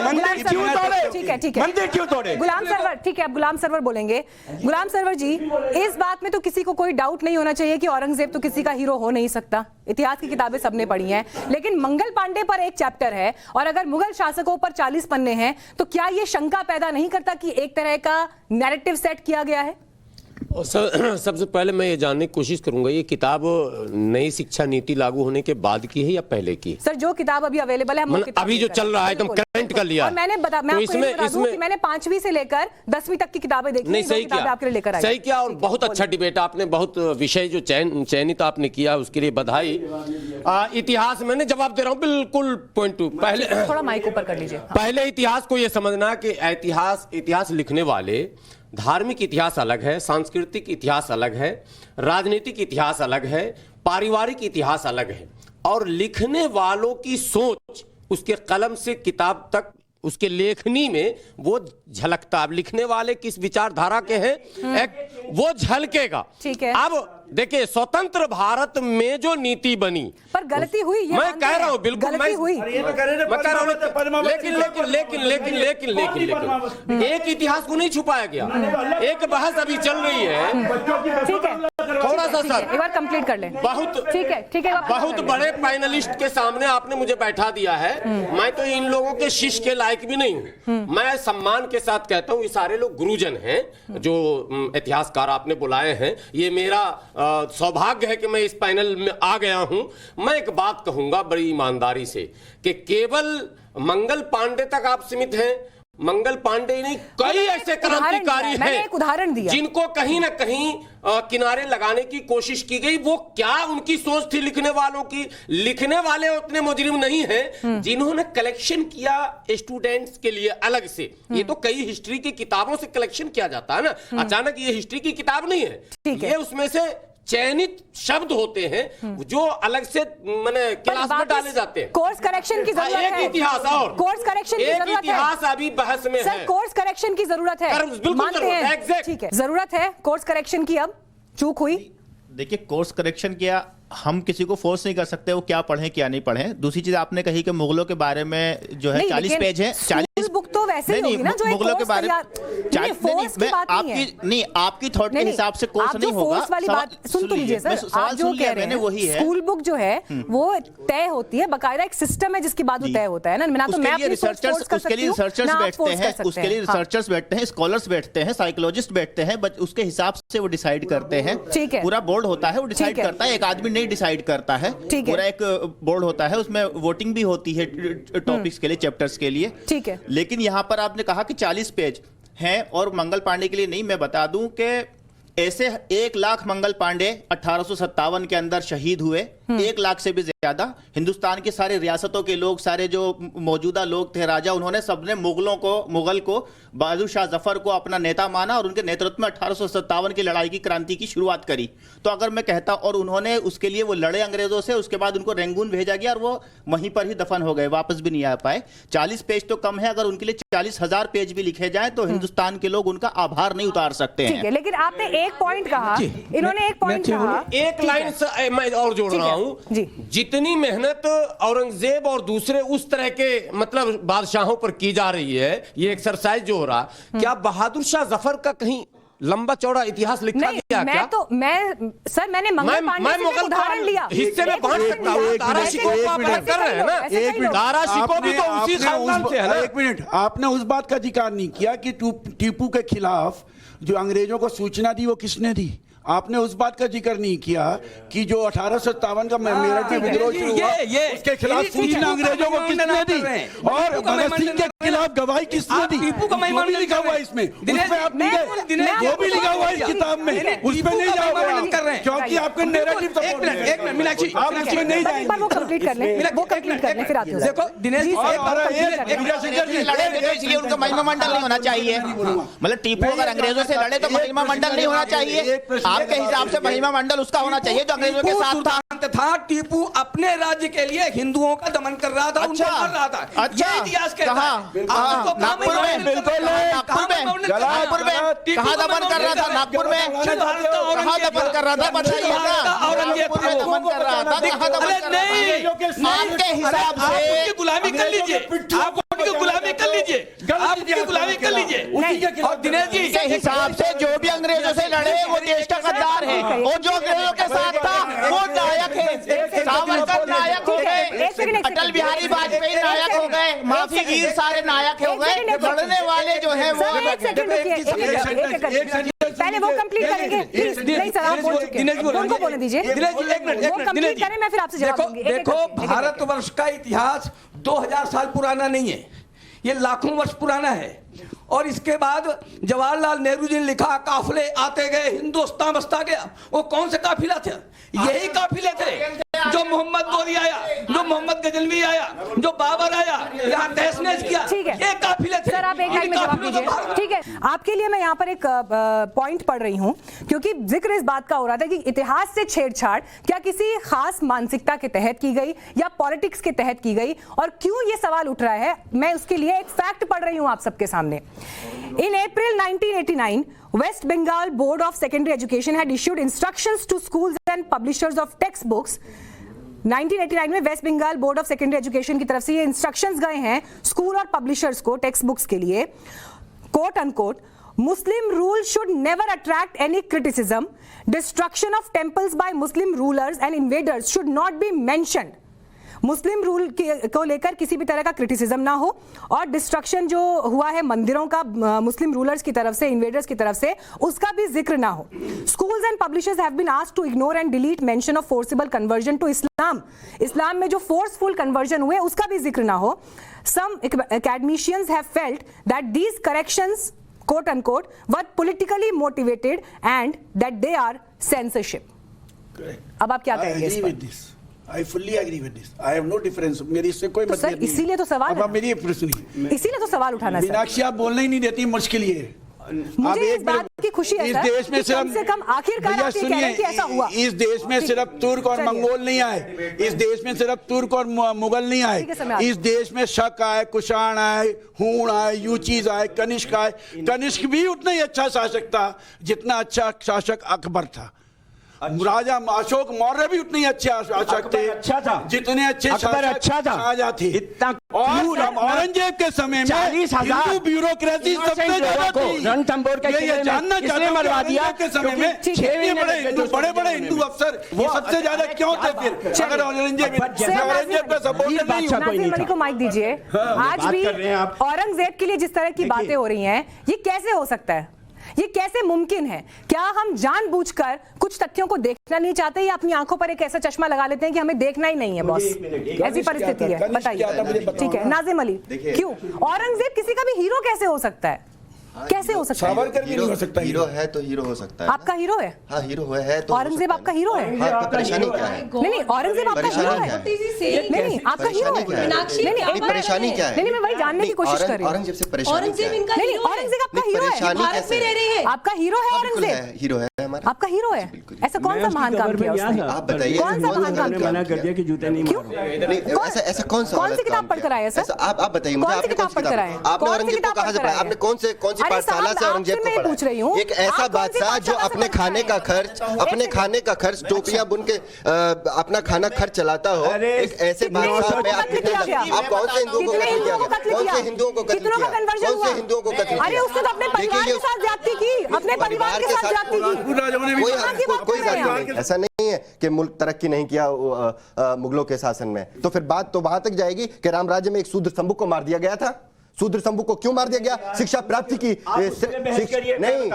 मंदिर क्यों तोड़े? ठीक है मंदिर क्यों तोड़े? गुलाम सरवर, ठीक है, अब गुलाम सरवर बोलेंगे। गुलाम सरवर जी, इस बात में तो किसी को कोई डाउट नहीं होना चाहिए कि औरंगजेब तो किसी का हीरो हो नहीं सकता। इतिहास की किताबें सबने पढ़ी हैं, लेकिन मंगल पांडे पर एक चैप्टर है और अगर मुगल शासकों पर 40 पन्ने हैं तो क्या ये शंका पैदा नहीं करता कि एक तरह का नैरेटिव सेट किया गया है? और सबसे पहले मैं ये जानने की कोशिश करूंगा, ये किताब नई शिक्षा नीति लागू होने के बाद की है या पहले की? सर, जो किताब अभी अवेलेबल है, अभी जो चल रहा है एकदम करंट कर लिया। और मैंने बता मैं आपको बता दूं कि मैंने 5वीं से लेकर 10वीं तक की किताबें देखी। नहीं, सही किया, आपके लिए लेकर आई। सही किया, और बहुत अच्छा डिबेट आपने, बहुत विषय जो चयनित आपने किया, उसके लिए बधाई। इतिहास मैंने जवाब दे रहा हूँ बिल्कुल पॉइंट टू। पहले थोड़ा माइक ऊपर कर लीजिए। पहले इतिहास को यह समझना कि इतिहास लिखने वाले, धार्मिक इतिहास अलग है, सांस्कृतिक इतिहास अलग है, राजनीतिक इतिहास अलग है, पारिवारिक इतिहास अलग है, और लिखने वालों की सोच उसके कलम से किताब तक उसके लेखनी में वो झलकता। अब लिखने वाले किस विचारधारा के हैं वो झलकेगा। ठीक है। अब देखिए, स्वतंत्र भारत में जो नीति बनी, पर गलती हुई, ये मैं कह रहा हूं, बिल्कुल गलती हुई। लेकिन एक इतिहास को नहीं छुपाया गया। एक बहस अभी चल रही है, ठीक है, थोड़ा सा सर, एक बार कंप्लीट कर लें। बहुत ठीक है, बहुत बड़े पैनलिस्ट के सामने आपने मुझे बैठा दिया है। मैं तो इन लोगों के शिष्य के लायक भी नहीं हूँ। मैं सम्मान के साथ कहता हूँ, ये सारे लोग गुरुजन हैं जो इतिहासकार आपने बुलाए हैं। ये मेरा सौभाग्य है कि मैं इस पैनल में आ गया हूं। मैं एक बात कहूंगा बड़ी ईमानदारी से कि केवल मंगल पांडे तक आप सीमित हैं। मंगल पांडे नहीं, कई ऐसे क्रांतिकारी हैं जिनको कहीं ना कहीं किनारे लगाने की कोशिश की गई। वो क्या उनकी सोच थी लिखने वालों की? लिखने वाले उतने मुजरिम नहीं हैं जिन्होंने कलेक्शन किया स्टूडेंट्स के लिए अलग से। ये तो कई हिस्ट्री की किताबों से कलेक्शन किया जाता है ना, अचानक ये हिस्ट्री की किताब नहीं है। ये उसमें से चयनित शब्द होते हैं जो अलग से मैंने क्लास में डाले जाते हैं। कोर्स करेक्शन की जरूरत है। एक इतिहास और कोर्स करेक्शन की जरूरत है। इतिहास अभी बहस में है। कोर्स करेक्शन की जरूरत है, मानते हैं, ठीक है, जरूरत है कोर्स करेक्शन की। अब चूक हुई। देखिए, कोर्स करेक्शन किया, हम किसी को फोर्स नहीं कर सकते वो क्या पढ़ें क्या नहीं पढ़ें। दूसरी चीज आपने कही कि मुगलों के बारे में जो है 40 पेज है, 40 बुक तो वैसे ही होगी ना जो मुगलों के बारे में आपकी थॉट के हिसाब से कोर्स नहीं होगा। वाली बात सुन तो लीजिए सर, आप जो कह रहे हैं वही है। स्कूल बुक जो है वो तय होती है, बकायदा एक सिस्टम है जिसके बाद वो तय होता है ना। मैं तो मैं अपनी रिसर्चर्स, उसके लिए रिसर्चर्स बैठते हैं, उसके लिए रिसर्चर्स बैठते हैं, स्कॉलर्स बैठते हैं, साइकोलॉजिस्ट बैठते हैं, बट उसके हिसाब से वो डिसाइड करते हैं। पूरा बोर्ड होता है, वो डिसाइड करता है, एक आदमी नहीं डिसाइड करता है। पूरा एक बोर्ड होता है, उसमें वोटिंग भी होती है टॉपिक्स के लिए, चैप्टर्स के लिए। ठीक है। लेकिन यहां पर आपने कहा कि 40 पेज हैं और मंगल पांडे के लिए नहीं। मैं बता दूं कि ऐसे 1 लाख मंगल पांडे 1857 के अंदर शहीद हुए। 1 लाख से भी ज्यादा हिंदुस्तान की सारी रियासतों के लोग, सारे जो मौजूदा लोग थे राजा, उन्होंने सबने मुगल को बहादुर शाह जफर को अपना नेता माना और उनके नेतृत्व में 1857 की लड़ाई की क्रांति की शुरुआत करी। तो अगर मैं कहता, और उन्होंने उसके लिए वो लड़े अंग्रेजों से, उसके बाद उनको रेंगून भेजा गया और वो वहीं पर ही दफन हो गए, वापस भी नहीं आ पाए। 40 पेज तो कम है, अगर उनके लिए 40,000 पेज भी लिखे जाए तो हिंदुस्तान के लोग उनका आभार नहीं उतार सकते हैं। लेकिन आपने एक पॉइंट कहा, इन्होंने एक पॉइंट कहा, एक लाइन मैं और जोड़ रहा हूं। जितनी मेहनत औरंगजेब और दूसरे उस तरह के मतलब बादशाहों पर की जा रही है, ये एक्सरसाइज जो हो रहा, क्या बहादुर शाह जफर का कहीं लंबा चौड़ा इतिहास लिखा गया? मैंने मंगल पांडे से उदाहरण लिया। हिस्से में बांट सकता हूं। दारा शिकोह को आप अलग कर रहे हैं ना। एक मिनट, दारा शिकोह भी तो उसी खानदान से है ना। एक मिनट, आपने उस बात का जिक्र नहीं किया कि टीपू के खिलाफ जो अंग्रेजों को सूचना दी वो किसने दी। आपने उस बात का जिक्र नहीं किया कि जो 1857 का मेरठ में विद्रोह शुरू हुआ उसके खिलाफ सूचना अंग्रेजों को किसने दी, और भगत सिंह के खिलाफ गवाही किसने दी? टीपू का महिमा जो भी लिखा हुआ है इसमें, उसमें आप नहीं गए। जो भी लिखा हुआ है इस किताब में, उसमें नहीं जाओगे कर रहे हैं, क्योंकि आपका नैरेटिव सपोर्ट है। एक मिनट मीनाक्षी, आप उसमें नहीं एक बार वो जाएंगे। कंप्लीट कर लें, वो कंप्लीट कर लें, फिर आते हो। देखो दिनेश जी, लड़े थे तो इसलिए उनका महिमा मंडल नहीं होना चाहिए। मतलब टीपू अगर अंग्रेजों से लड़े तो महिमा मंडल नहीं होना चाहिए। आपके हिसाब से महिमा मंडल उसका होना चाहिए जो अंग्रेजों के साथ था। था टीपू अपने राज्य के लिए हिंदुओं का दमन कर रहा था, उनको कर रहा था। अच्छा, ये इतिहास कहता है। नागपुर में, बिल्कुल नागपुर में कहाँ दमन कर रहा था? नागपुर में कहाँ दमन कर रहा था? बताइएगा। औरंगजेब दमन कर रहा था, कहाँ दमन कर रहा था? आपके हिसाब से गुलामी कर लीजिए, आप उनकी गुलामी कर लीजिए, आप उनकी गुलामी कर लीजिए। और दिनेश जी के हिसाब से जो भी अंग्रेजों से लड़े वो देश का गद्दार है, और जो अंग्रेजों के साथ था वो नायक है। सावरकर नायक हो गए, अटल बिहारी वाजपेयी नायक हो गए, माफी वीर सारे नायक हो गए। लड़ने वाले जो है वो पहले वो कंप्लीट करेंगे प्लीज। नहीं सर, आप बोल चुके हैं, उनको बोलने दीजिए। वो कंप्लीट करें, मैं फिर आपसे जवाब दूंगी। देखो भारतवर्ष का इतिहास 2000 साल पुराना नहीं है, ये लाखों वर्ष पुराना है। और इसके बाद जवाहरलाल नेहरू जी ने लिखा काफिले आते गए हिंदुस्तान बसता गया। वो कौन से काफिला थे? यही काफिले थे जो मोहम्मद गोरी आया, जो मोहम्मद गजनवी आया, जो बाबर आया, यहाँ तहस-नहस किया। ठीक है, ये काफिले थे। सर आप एक लाइन में जवाब दीजिए। ठीक है, आपके लिए मैं यहाँ पर एक पॉइंट पढ़ रही हूँ, क्योंकि जिक्र इस बात का हो रहा था कि इतिहास से छेड़छाड़ क्या किसी खास मानसिकता के तहत की गई या पॉलिटिक्स के तहत की गई, और क्यों ये सवाल उठ रहा है, मैं उसके लिए एक फैक्ट पढ़ रही हूँ आप सबके सामने। In April 1989, West Bengal Board of Secondary Education had issued instructions to schools and publishers of textbooks. 1989 में West Bengal board of secondary education की तरफ से ये इंस्ट्रक्शंस गए हैं स्कूल और पब्लिशर्स को टेक्स्ट बुक्स के लिए, quote unquote, Muslim rule should never attract any criticism. Destruction of temples by Muslim rulers and invaders should not be mentioned. Muslim rule को लेकर किसी भी तरह का क्रिटिसिज्म ना हो, और डिस्ट्रक्शन जो हुआ है मंदिरों का मुस्लिम रूलर्स की तरफ से, इन्वेडर्स की तरफ से, उसका भी जिक्र ना हो। Schools and publishers have been asked to ignore and delete mention of forcible conversion to Islam. इस्लाम में जो फोर्सफुल कन्वर्जन हुए उसका भी जिक्र ना हो। सम academicians have felt that these corrections, quote unquote, were politically motivated and that they are censorship. अब आप क्या कहेंगे इस पर? I fully agree with this. I have no difference. मेरी इससे कोई तो सर इसीलिए तो सवाल है, मेरी प्रश्न इसीलिए तो सवाल उठाना है। मीनाक्षी आप बोलने ही नहीं देती, मुश्किल ये है। मुझे इस बात की खुशी है इस सर, देश में कि कम से कम आखिरकार आप ये कह रहे हैं कि ऐसा हुआ। इस देश में सिर्फ तुर्क और मंगोल नहीं आए, इस देश में सिर्फ तुर्क और मुगल नहीं आए, इस देश में शक आए, कुषाण आए, हूण आए, यूचीज आए, कनिष्क आए। कनिष्क भी उतना ही अच्छा शासक था जितना अच्छा शासक अकबर था। राजा अशोक मौर्य भी उतने अच्छे शासक थे, अच्छा था जितने अच्छे अकबर अच्छा था। शाहजहां थे। इतना और औरंगजेब के समय में 40,000 हिंदू ब्यूरोक्रेसी सबसे ज्यादा थी। रणथंभौर के ये जानना चाहता हूं मरवा दिया के समय में बड़े बड़े हिंदू अफसर वो सबसे ज्यादा क्यों थे फिर? अगर औरंगजेब का सपोर्ट नाज़िम मलिक को माइक दीजिए। आज भी औरंगजेब के लिए जिस तरह की बातें हो रही हैं, ये कैसे हो सकता है? ये कैसे मुमकिन है? क्या हम जानबूझकर कुछ तथ्यों को देखना नहीं चाहते या अपनी आंखों पर एक ऐसा चश्मा लगा लेते हैं कि हमें देखना ही नहीं है? बॉस, ऐसी परिस्थिति है, बताइए। ठीक है नाज़िम अली, क्यों औरंगजेब किसी का भी हीरो कैसे हो सकता है? कैसे हो सकता है? सावरकर भी नहीं हो सकता। हीरो है तो हीरो हो सकता है। आपका हीरो है? हाँ हीरो है तो औरंगजेब आपका हीरो है? आपका परेशानी क्या है? नहीं औरंगजेब आपका हीरो है? नहीं आपका हीरो है? नहीं परेशानी क्या है? नहीं मैं वही जानने की कोशिश कर रही हूँ। औरंगजेब से परेशानी क्या है? नहीं औरंगजेब आपका हीरो है, भारत में रह रही है, आपका हीरो है औरंगजेब, हीरो है हमारा, आपका हीरो है। ऐसा कौन सा महान काम किया उसने? आप बताइए। कौन सा महान काम किया? मना कर दिया कि जूते नहीं मारो। ऐसा कौन सा कौन सी किताब पढ़कर आए सर? आप बताइए मुझे, आपने कौन सी किताब पढ़ी? आपने औरंगजेब को कहाँ से पढ़ा? आपने कौन सी पाठशाला से औरंगजेब को पढ़ा? पूछ रही हूँ, एक ऐसा बादशाह जो अपने खाने का खर्च टोपियां बुन के अपना खाना खर्च चलाता हो, एक ऐसे बादशाह पे आप कौन से हिंदुओं को कत्ल किया? कौन से हिंदुओं को कत्ल किया? कौन से हिंदुओं को कत्ल किया? अरे उसने तो अपने परिवार के साथ ज्यादती की, अपने परिवार के साथ ज्यादती की। कोई ऐसा नहीं है कि मुल्क तरक्की नहीं किया मुगलों के शासन में। तो फिर बात तो वहां तक जाएगी कि राम राज्य में एक शूद्र शंभू को मार दिया गया था, शूद्र संभुक को क्यों मार दिया गया? शिक्षा प्राप्ति की नहीं,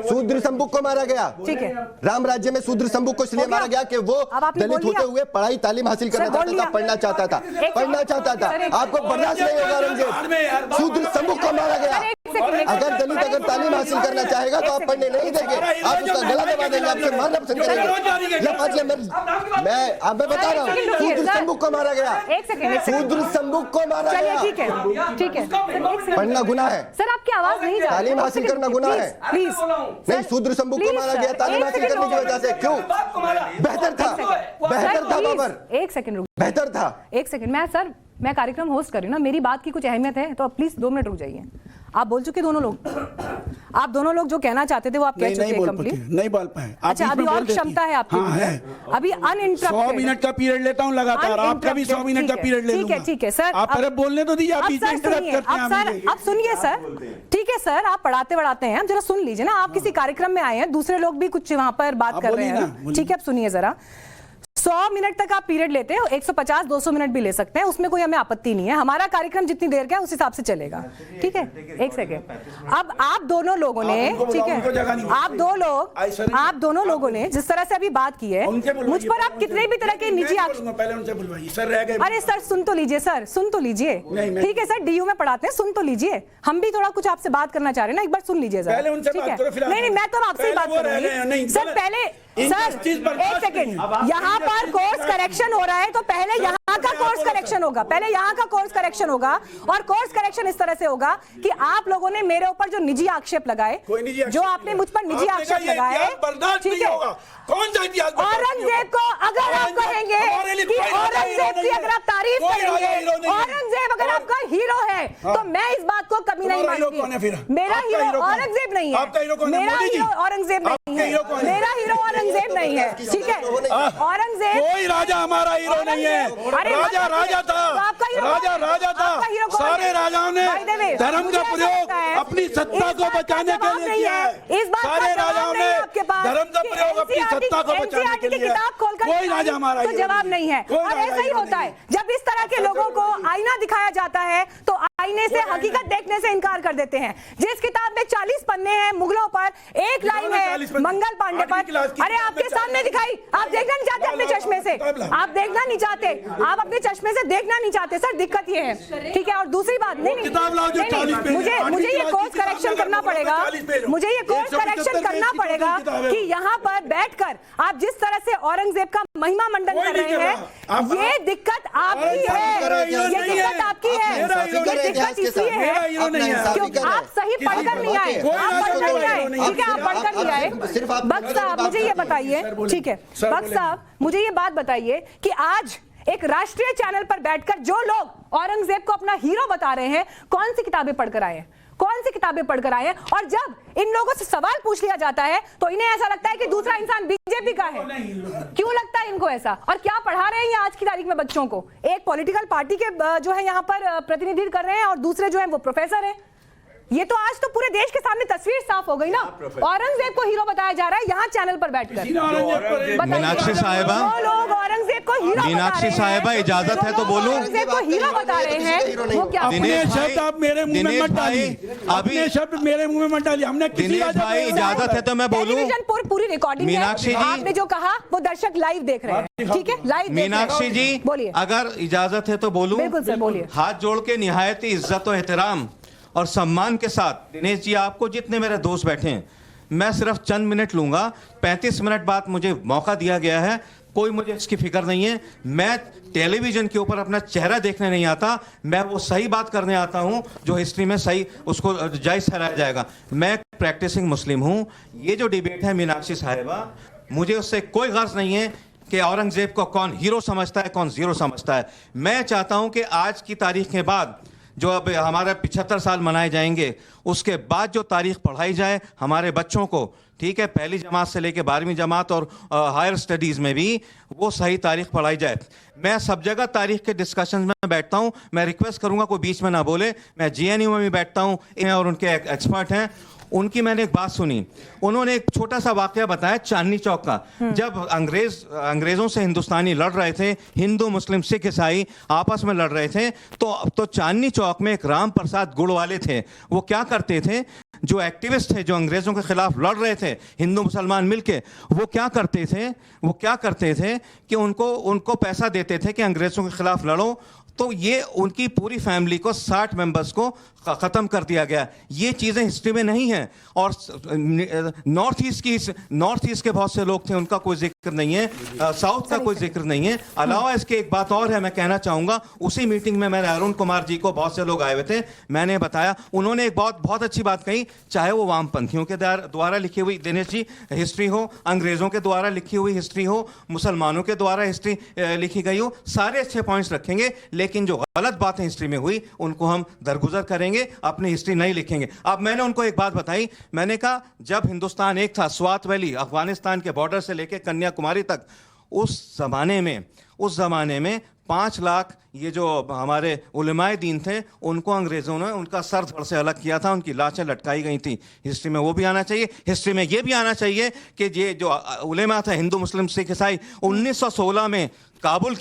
शूद्र संभुक को मारा गया। ठीक है। राम राज्य में शूद्र संभुक को इसलिए मारा गया कि वो दलित होते हुए पढ़ाई तालीम हासिल करना चाहता था, पढ़ना चाहता था। आपको बर्दाश्त नहीं होगा औरंगजेब, शूद्र संभुक को मारा गया। अगर दलित अगर तालीम हासिल करना चाहेगा तो आप पढ़ने नहीं देंगे, आप उसका गला दबा देंगे, आपसे मारना पसंद करेंगे। मैं बता रहा हूँ, शूद्र संभुक को मारा गया, शूद्र संभुक को मारा गया। ठीक है पढ़ना गुनाह है सर, आपकी आवाज नहीं जा रही। तालीम हासिल करना गुनाह है प्लीज। नहीं, शूद्र संभुक को मारा गया तालीम हासिल करने की वजह से। क्यों? बेहतर था बाबर, एक सेकंड रुक, बेहतर था। एक सेकंड। मैं कार्यक्रम होस्ट कर रही हूँ ना, मेरी बात की कुछ अहमियत है, तो आप प्लीज 2 मिनट रुक जाइए। आप बोल चुके दोनों लोग, आप दोनों लोग जो कहना चाहते थे वो आप कह चुके हैं कंप्लीट। नहीं बोल पाए। अच्छा, अभी और क्षमता है आपकी? हाँ है। अभी अनइंटरप्टेड 100 मिनट का पीरियड लेता हूँ लगातार, आपका भी 100 मिनट का पीरियड ले लूंगा। ठीक है सर, आप पहले बोलने तो दीजिए, आप बीच में इंटरप्ट करते हैं। अब सुनिए सर, ठीक है सर, आप पढ़ाते बढ़ाते हैं, जरा सुन लीजिए ना। आप किसी कार्यक्रम में आए हैं, दूसरे लोग भी कुछ वहां पर बात कर रहे हैं, ठीक है? अब सुनिए जरा। 100 मिनट तक आप पीरियड लेते हैं, 150-200 मिनट भी ले सकते हैं, उसमें कोई हमें आपत्ति नहीं है। हमारा कार्यक्रम जितनी देर का है उस हिसाब से चलेगा, ठीक है? एक सेकेंड। अब आप दोनों लोगों ने, ठीक है, आप दोनों लोगों ने जिस तरह से अभी बात की है, मुझ पर आप कितने भी तरह के निजी पहले उनसे बुलवाइए सर, रह गए। अरे सर सुन तो लीजिए, सर सुन तो लीजिए, ठीक है सर, डीयू में पढ़ाते हैं, सुन तो लीजिए। हम भी थोड़ा कुछ आपसे बात करना चाह रहे हैं ना, एक बार सुन लीजिए सर, ठीक है? नहीं, मैं तो आपसे बात करूंगी सर। पहले सर एक सेकंड, यहाँ पर कोर्स करेक्शन हो रहा है, तो पहले यहाँ का कोर्स करेक्शन होगा, पहले यहाँ का कोर्स करेक्शन होगा। और कोर्स करेक्शन इस तरह से होगा कि आप लोगों ने मेरे ऊपर जो निजी आक्षेप लगाए, जो आपने मुझ पर निजी आक्षेप लगाए, ठीक है? कौन सा इतिहास? औरंगजेब को अगर आप कहेंगे कि औरंगजेब की अगर आप तारीफ करेंगे, औरंगजेब अगर आपका हीरो है, तो मैं इस बात को कभी नहीं मानती। मेरा हीरो औरंगजेब नहीं है, मेरा हीरो औरंगजेब नहीं है, मेरा हीरो औरंगजेब नहीं है, ठीक है? औरंगजेब कोई राजा हमारा हीरो नहीं है। राजा राजा था, राजा था। सारे राजाओं ने धर्म का प्रयोग अपनी सत्ता को बचाने के लिए किया है। सारे राजाओं ने धर्म का प्रयोग अपनी सत्ता को बचाने के लिए। कोई राजा हमारा तो जवाब नहीं है। और ऐसा ही होता है जब इस तरह के लोगों को आईना दिखाया जाता है, तो आईने से हकीकत देखने से इनकार कर देते हैं। जिस किताब में 40 पन्ने हैं मुगलों पर, एक लाइन है मंगल पांडे पर। अरे आपके सामने दिखाई, आप देखना नहीं चाहते अपने चश्मे से, आप देखना नहीं चाहते, आप अपने चश्मे से देखना नहीं चाहते सर, दिक्कत ये है, ठीक है? और दूसरी बात, मुझे ये कोर्स करेक्शन करना पड़ेगा, मुझे ये कोर्स करेक्शन करना पड़ेगा कि यहाँ पर बैठकर आप जिस तरह से औरंगजेब का महिमा मंडन कर रहे हैं, ये दिक्कत आपकी है, ये दिक्कत आपकी है। ये दिक्कत इसलिए है क्योंकि आप सही पढ़कर नहीं आए, आप पढ़कर नहीं आए, ठीक है? आप पढ़कर नहीं आए। भक्त साहब मुझे ये बताइए, ठीक है भक्त साहब, मुझे ये बात बताइए कि आज एक राष्ट्रीय चैनल पर बैठकर जो लोग औरंगजेब को अपना हीरो बता रहे हैं, कौन सी किताबें पढ़कर आए हैं, कौन सी किताबें पढ़कर आए हैं? और जब इन लोगों से सवाल पूछ लिया जाता है तो इन्हें ऐसा लगता है कि दूसरा इंसान बीजेपी का है। क्यों लगता है इनको ऐसा? और क्या पढ़ा रहे हैं ये आज की तारीख में बच्चों को? एक पॉलिटिकल पार्टी के जो है यहाँ पर प्रतिनिधित्व कर रहे हैं और दूसरे जो है वो प्रोफेसर है। ये तो आज तो पूरे देश के सामने तस्वीर साफ हो गई ना। औरंगजेब को हीरो बताया जा रहा है यहाँ चैनल पर बैठकर। मीनाक्षी साहिबा, लोग औरंगजेब को हीरो, मीनाक्षी साहिबा इजाजत है तो बोलूं? औरंगजेब को हीरो बता रहे हैं, वो क्या? अपने शब्द आप मेरे मुंह में मत डालिए, अपने शब्द मेरे मुंह में मत डालिए। हमने दिनेश भाई इजाजत है तो मैं बोलूं? टेलीविजन पूरी रिकॉर्डिंग मीनाक्षी जी, आपने जो कहा वो दर्शक लाइव देख रहे हैं, ठीक है? लाइव। मीनाक्षी जी बोलिए, अगर इजाजत है तो बोलूं? बिल्कुल सर, बोलिए। हाथ जोड़ के निहायत इज्जत और एहतराम और सम्मान के साथ दिनेश जी, आपको जितने मेरे दोस्त बैठे हैं, मैं सिर्फ चंद मिनट लूंगा। 35 मिनट बाद मुझे मौका दिया गया है, कोई मुझे इसकी फिक्र नहीं है। मैं टेलीविजन के ऊपर अपना चेहरा देखने नहीं आता, मैं वो सही बात करने आता हूं जो हिस्ट्री में सही उसको जायज ठहराया जाएगा। मैं प्रैक्टिसिंग मुस्लिम हूं। ये जो डिबेट है मीनाक्षी साहिबा, मुझे उससे कोई गर्ज नहीं है कि औरंगजेब को कौन हीरो समझता है, कौन जीरो समझता है। मैं चाहता हूं कि आज की तारीख के बाद जो अब हमारे 75 साल मनाए जाएंगे, उसके बाद जो तारीख पढ़ाई जाए हमारे बच्चों को, ठीक है, पहली जमात से लेकर 12वीं जमात और हायर स्टडीज़ में भी वो सही तारीख पढ़ाई जाए। मैं सब जगह तारीख के डिस्कशन में बैठता हूं, मैं रिक्वेस्ट करूंगा कोई बीच में ना बोले। मैं GNU में भी बैठता हूं और उनके एक्सपर्ट हैं, उनकी मैंने एक बात सुनी। उन्होंने एक छोटा सा वाकया बताया चांदनी चौक का। जब अंग्रेजों से हिंदुस्तानी लड़ रहे थे, हिंदू मुस्लिम सिख ईसाई आपस में लड़ रहे थे, तो चांदनी चौक में एक राम प्रसाद गुड़ वाले थे। वो क्या करते थे, जो एक्टिविस्ट थे जो अंग्रेजों के खिलाफ लड़ रहे थे, हिंदू मुसलमान मिलके, वो क्या करते थे कि उनको पैसा देते थे कि अंग्रेजों के खिलाफ लड़ो। तो ये उनकी पूरी फैमिली को 60 मेंबर्स को ख़त्म कर दिया गया। ये चीज़ें हिस्ट्री में नहीं हैं। और नॉर्थ ईस्ट के बहुत से लोग थे, उनका कोई जिक्र नहीं है, साउथ का कोई जिक्र नहीं है। अलावा इसके एक बात और है, मैं कहना चाहूँगा, उसी मीटिंग में मैंने अरुण कुमार जी को, बहुत से लोग आए हुए थे, मैंने बताया, उन्होंने एक बहुत अच्छी बात कही, चाहे वो वामपंथियों के द्वारा लिखी हुई, दिनेश जी, हिस्ट्री हो, अंग्रेज़ों के द्वारा लिखी हुई हिस्ट्री हो, मुसलमानों के द्वारा हिस्ट्री लिखी गई हो, सारे अच्छे पॉइंट्स रखेंगे, लेकिन जो गलत बातें हिस्ट्री में हुई उनको हम दरगुजर करेंगे, अपनी हिस्ट्री नहीं लिखेंगे। अब मैंने उनको एक बात बताई, मैंने कहा जब हिंदुस्तान एक था, स्वात वैली अफगानिस्तान के बॉर्डर से लेकर कन्याकुमारी तक, उस जमाने में 5 लाख ये जो हमारे उलमाए दीन थे, उनको अंग्रेजों ने उनका सर धड़ से अलग किया था, उनकी लाशें लटकाई गई थी। हिस्ट्री में वो भी आना चाहिए। हिस्ट्री में ये भी आना चाहिए कि ये जो उलमा था, हिंदू मुस्लिम सिख ईसाई, 1916 में काबुल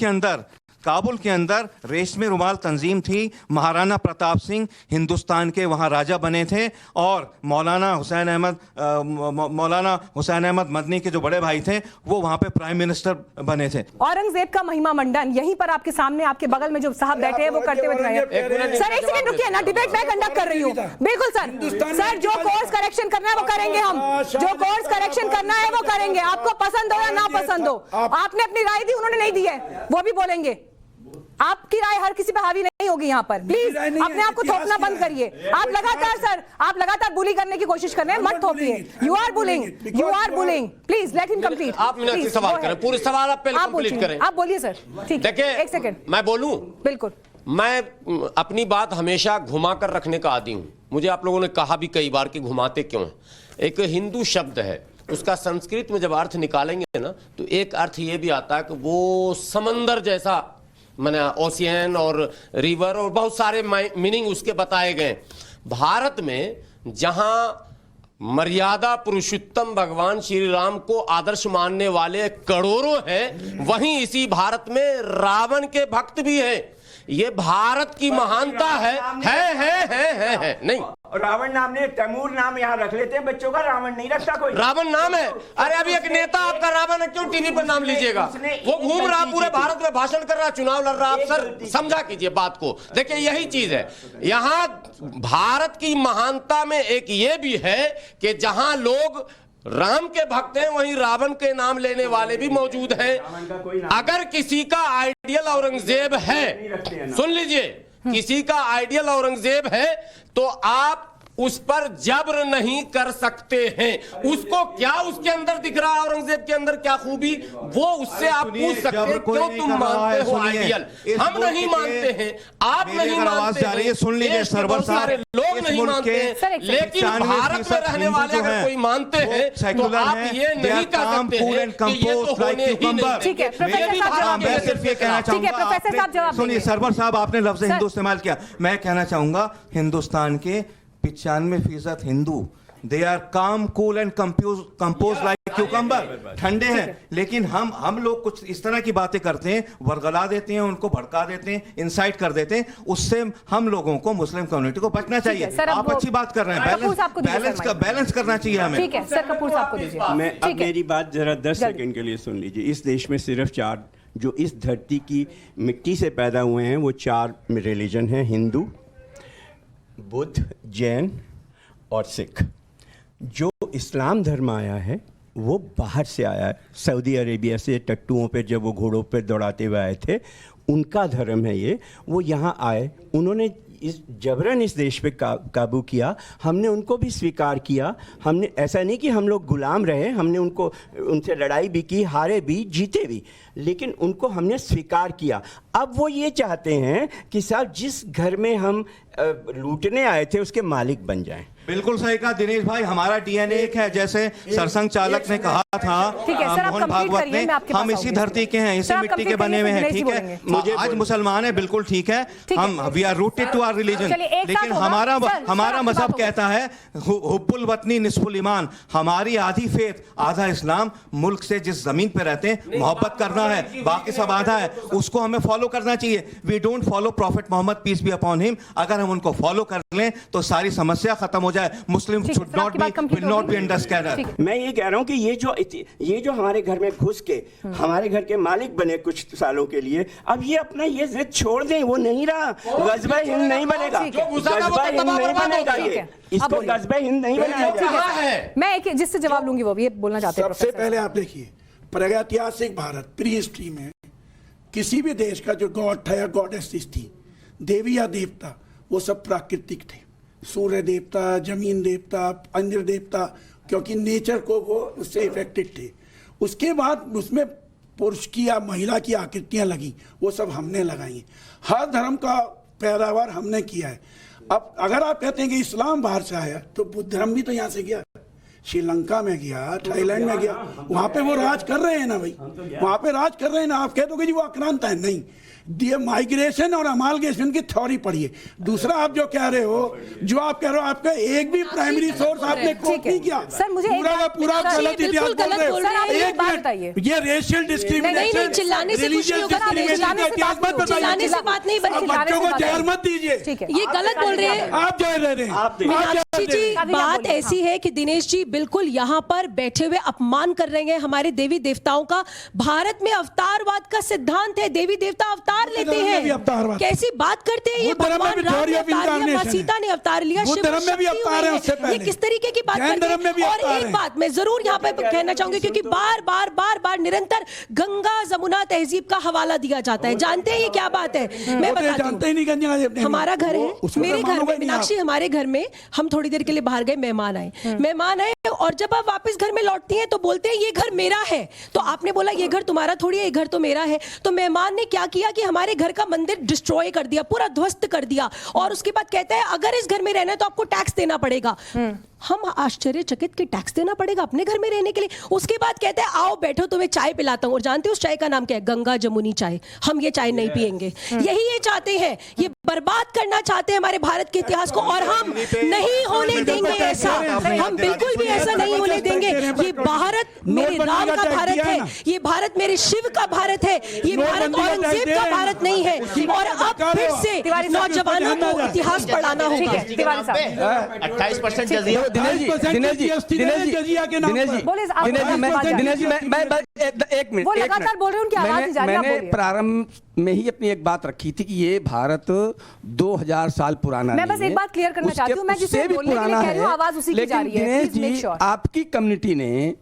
के अंदर रेशमी रुमाल तंजीम थी। महाराणा प्रताप सिंह हिंदुस्तान के वहाँ राजा बने थे, और मौलाना हुसैन अहमद मदनी के जो बड़े भाई थे, वो वहाँ पे प्राइम मिनिस्टर बने थे। औरंगजेब का महिमा मंडन यहीं पर आपके सामने, आपके बगल में जो साहब बैठे हैं वो करते हुए दिखाई। सर एक सेकंड रुकिए ना, डिबेट मैं कंडक्ट कर रही हूँ। बिल्कुल सर, जो कोर्स करेक्शन करना है वो करेंगे हम, जो कोर्स करेक्शन करना है वो करेंगे, आपको पसंद हो या ना पसंद हो। आपने अपनी राय दी, उन्होंने नहीं दी है, वो भी बोलेंगे। आपकी राय हर किसी पे हावी नहीं होगी यहाँ पर। प्लीज अपने आप को थोपना बंद करिए। आप लगातार बुली करने की कोशिश कर रहे हैं, मत थोपिए। You are bullying. Please let him complete. आप मीनाक्षी सवाल करें, पूरे सवाल आप पहले कंप्लीट करें। आप बोलिए सर। ठीक है, एक सेकंड मैं बोलूं। बिल्कुल। मैं अपनी बात हमेशा घुमा कर रखने का आदी हूं। मुझे आप लोगों ने कहा भी कई बार कि घुमाते क्यों हैं। एक हिंदू शब्द है, उसका संस्कृत में जब अर्थ निकालेंगे ना, तो एक अर्थ ये भी आता है कि वो समंदर जैसा, माने ओशियन और रिवर और बहुत सारे मीनिंग उसके बताए गए। भारत में जहां मर्यादा पुरुषोत्तम भगवान श्री राम को आदर्श मानने वाले करोड़ों हैं, वहीं इसी भारत में रावण के भक्त भी हैं। ये भारत की महानता है नहीं। रावण नाम ने तैमूर नाम यहाँ रख लेते हैं बच्चों का, रावण नहीं रखता कोई। रावण नाम है। अरे अभी एक नेता आपका रावण है, क्यों टीवी पर नाम लीजिएगा? वो घूम रहा पूरे भारत में, भाषण कर रहा, चुनाव लड़ रहा। आप सर समझा कीजिए बात को। देखिए यही चीज है यहाँ भारत की महानता में। एक ये भी है कि जहां लोग राम के भक्त हैं, वहीं रावण के नाम लेने वाले भी मौजूद हैं। अगर किसी का आइडियल औरंगजेब है, सुन लीजिए, किसी का आइडियल औरंगजेब है तो आप उस पर जब्र नहीं कर सकते हैं। उसको क्या उसके अंदर दिख रहा है, औरंगजेब के अंदर क्या खूबी, वो उससे आप पूछ सकते हैं, क्यों तुम मानते हो आइडियल? हम नहीं मानते हैं, आप नहीं मानते हैं, सुन लीजिए सरवर सारे लोग नहीं मानते हैं, लेकिन भारत में रहने वाले अगर कोई मानते हैं तो आप ये नहीं कह सकते हैं कि ये तो होने ही नहीं। ठीक है, मैं सिर्फ ये कहना चाहूंगा, सुनिए सरवर साहब, आपने लफ्ज हिंदू इस्तेमाल किया। मैं कहना चाहूंगा हिंदुस्तान के 95% हिंदू, दे आर काम cool and compose like cucumber, ठंडे हैं। लेकिन हम लोग कुछ इस तरह की बातें करते हैं, वर्गला देते हैं, उनको भड़का देते हैं, इंसाइट कर देते हैं। उससे हम लोगों को, मुस्लिम कम्युनिटी को बचना चाहिए। आप अच्छी बात कर रहे हैं, बैलेंस करना चाहिए हमें। ठीक है सर, कपूर साहब को दीजिए। अब मेरी बात जरा 10 सेकंड के लिए सुन लीजिए। इस देश में सिर्फ 4 जो इस धरती की मिट्टी से पैदा हुए हैं, वो 4 रिलीजन हैं, हिंदू, बुद्ध, जैन और सिख। जो इस्लाम धर्म आया है वो बाहर से आया है, सऊदी अरेबिया से, टट्टुओं पे जब वो घोड़ों पे दौड़ाते हुए आए थे, उनका धर्म है ये। वो यहाँ आए, उन्होंने जबरन इस देश पे काबू किया, हमने उनको भी स्वीकार किया। हमने ऐसा नहीं कि हम लोग गुलाम रहे, हमने उनसे लड़ाई भी की, हारे भी, जीते भी, लेकिन उनको हमने स्वीकार किया। अब वो ये चाहते हैं कि साहब जिस घर में हम लूटने आए थे उसके मालिक बन जाएं। बिल्कुल सही कहा दिनेश भाई, हमारा डीएनए एक है, जैसे सरसंघ चालक ने कहा था, ठीक है, सर, आप मोहन कंप्लीट भागवत करिए, ने, मैं आपके पास हम इसी आऊंगी। धरती के हैं, इसी सर, आप मिट्टी के कंप्लीट बने हुए करिए, हैं, फिर ठीक दिनेश है। जी बोलेंगे। आज मुसलमान है, बिल्कुल ठीक है, हम we are rooted to our religion, चलिए, एक साथ लेकिन होगा। हमारा सर, हमारा आपकी मजहब बात कहता है हुब्बुल वतनी निस्फुल ईमान, हमारी आधी फेथ आधा इस्लाम, मुल्क से जिस जमीन पे रहते हैं मोहब्बत करना है, बाकी सब आधा है, उसको हमें फॉलो करना चाहिए। We don't follow prophet Mohammad peace be upon him, अगर हम उनको फॉलो कर लें तो सारी समस्या खत्म हो जाए। मुस्लिम ठीक है, शुड सर, नॉट आपकी बात बी complete विल नॉट होगी। Be under scanner. मैं ये कह रहा हूँ कि ये जो हमारे घर में घुस के हमारे घर के मालिक बने कुछ सालों के लिए, अब ये अपना ये जिद छोड़ दें, वो नहीं रहा, गज़बे हिंद नहीं बनेगा, ठीक है। गज़बे हिंद नहीं बनेगा, ठीक ये है। इसको अब गज़बे हिंद नहीं बनाया जाएगा। मैं एक जिससे जवाब लूंगी वो भी ये बोलना चाहते हैं सबसे प्रोफेसर। पहले आप देखिए, प्रागैतिहासिक भारत प्री हिस्ट्री में किसी भी देश का जो गॉड था या गॉडेस थी, देवी या देवता, वो सब प्राकृतिक थे। सूर्य देवता, जमीन देवता, इंद्र देवता, क्योंकि नेचर को वो उससे इफेक्टेड थे। उसके बाद उसमें पुरुष की या महिला की आकृतियां लगी, वो सब हमने लगाई। हर धर्म का पैदावार हमने किया है। अब अगर आप कहते हैं कि इस्लाम बाहर से आया, तो बुद्ध धर्म भी तो यहाँ से गया, श्रीलंका में गया, थाईलैंड में गया, वहां पे वो राज कर रहे हैं ना भाई, वहां पे राज कर रहे हैं ना। आप कह दोगे जी वो आक्रांत है, नहीं। माइग्रेशन और अमालगेशन की थ्योरी पढ़िए। दूसरा आप जो कह रहे हो, आपका एक भी प्राइमरी सोर्स आपने कोट नहीं किया। सर, मुझे पूरा का पूरा गलत इतिहास बोल रहे हो। सर, आप एक बात एक बताइए। मिनट, ये रेशियल डिस्क्रिमिनेशन, नहीं, चिल्लाने से कुछ नहीं होगा, चिल्लाने से इतिहास मत बताइए। चिल्लाने से बात नहीं बनेगी। बच्चों को जहर मत दीजिए। ठीक है, ये गलत बोल रहे हैं आप जहर दे रहे हैं। मीनाक्षी जी। कादिर, आप बात बोलिए। ऐसी है कि दिनेश जी बिल्कुल यहाँ पर बैठे हुए अपमान कर रहे हैं हमारे देवी देवताओं का। भारत में अवतारवाद का सिद्धांत है, देवी देवता अवतार लेते धर्म में भी हैं। अवतारवाद। कैसी बात करते हैं ये? बुद्ध धर्म में भगवान भी राम theory ने of अवतार लिया, माँ incarnation सीता ने अवतार लिया, बुद्ध शिव धर्म में भी शक्ति अवतार है हुए उससे हैं। पहले। ये किस तरीके की बात जैन करते धर्म में भी हैं? और अवतार एक है। बात मैं जरूर यहाँ पे कहना चाहूंगी, क्योंकि बार बार निरंतर गंगा जमुना तहजीब का हवाला दिया जाता है। जानते हैं ये क्या बात है? मैं बताती जानते हूँ। ही नहीं गंगा अपने। हमारा घर है, उसमें मेरे घर मानोगे में, नहीं मीनाक्षी, आप। हमारे घर में हम थोड़ी देर के लिए बाहर गए, मेहमान आए, और जब आप वापस घर में लौटती हैं तो बोलते हैं ये घर मेरा है। तो आपने बोला ये घर तुम्हारा थोड़ी है, ये घर तो मेरा है। तो मेहमान ने क्या किया कि हमारे घर का मंदिर डिस्ट्रॉय कर दिया, पूरा ध्वस्त कर दिया, और उसके बाद कहते हैं अगर इस घर में रहना है तो आपको टैक्स देना पड़ेगा। हम आश्चर्यचकित कि टैक्स देना पड़ेगा अपने घर में रहने के लिए। उसके बाद कहते हैं आओ बैठो तुम्हें चाय पिलाता हूं, और जानते हो उस चाय का नाम क्या है? गंगा जमुनी चाय। हम ये चाय नहीं पिएंगे। यही ये चाहते हैं, ये बर्बाद करना चाहते हैं हमारे भारत के इतिहास को, और हम नहीं होने देंगे ऐसा। हम बिल्कुल भी ऐसा नहीं होने देंगे। ये भारत मेरे राम का भारत है, ये भारत मेरे शिव का भारत है, ये भारत औरंगजेब का भारत नहीं है। और अब फिर से नौजवानों को इतिहास पढ़ाना होगा। 28% जजिया। दिनेश जी, मैं एक मिनट, वो लगातार बोल रहे हैं, उनकी आवाज नहीं जा रही, आप मैंने बोलिए। प्रारंभ में ही अपनी एक बात रखी थी कि ये भारत 2000 साल पुराना मैं नहीं बस एक है। बात क्लियर करना चाहती हूँ, मैं जिसे उससे भी बोलने के लिए पुराना कह रही हूँ, है। आवाज उसी की लेकिन जा रही है। Dinesh Please make ji, sure। आपकी कम्युनिटी ने,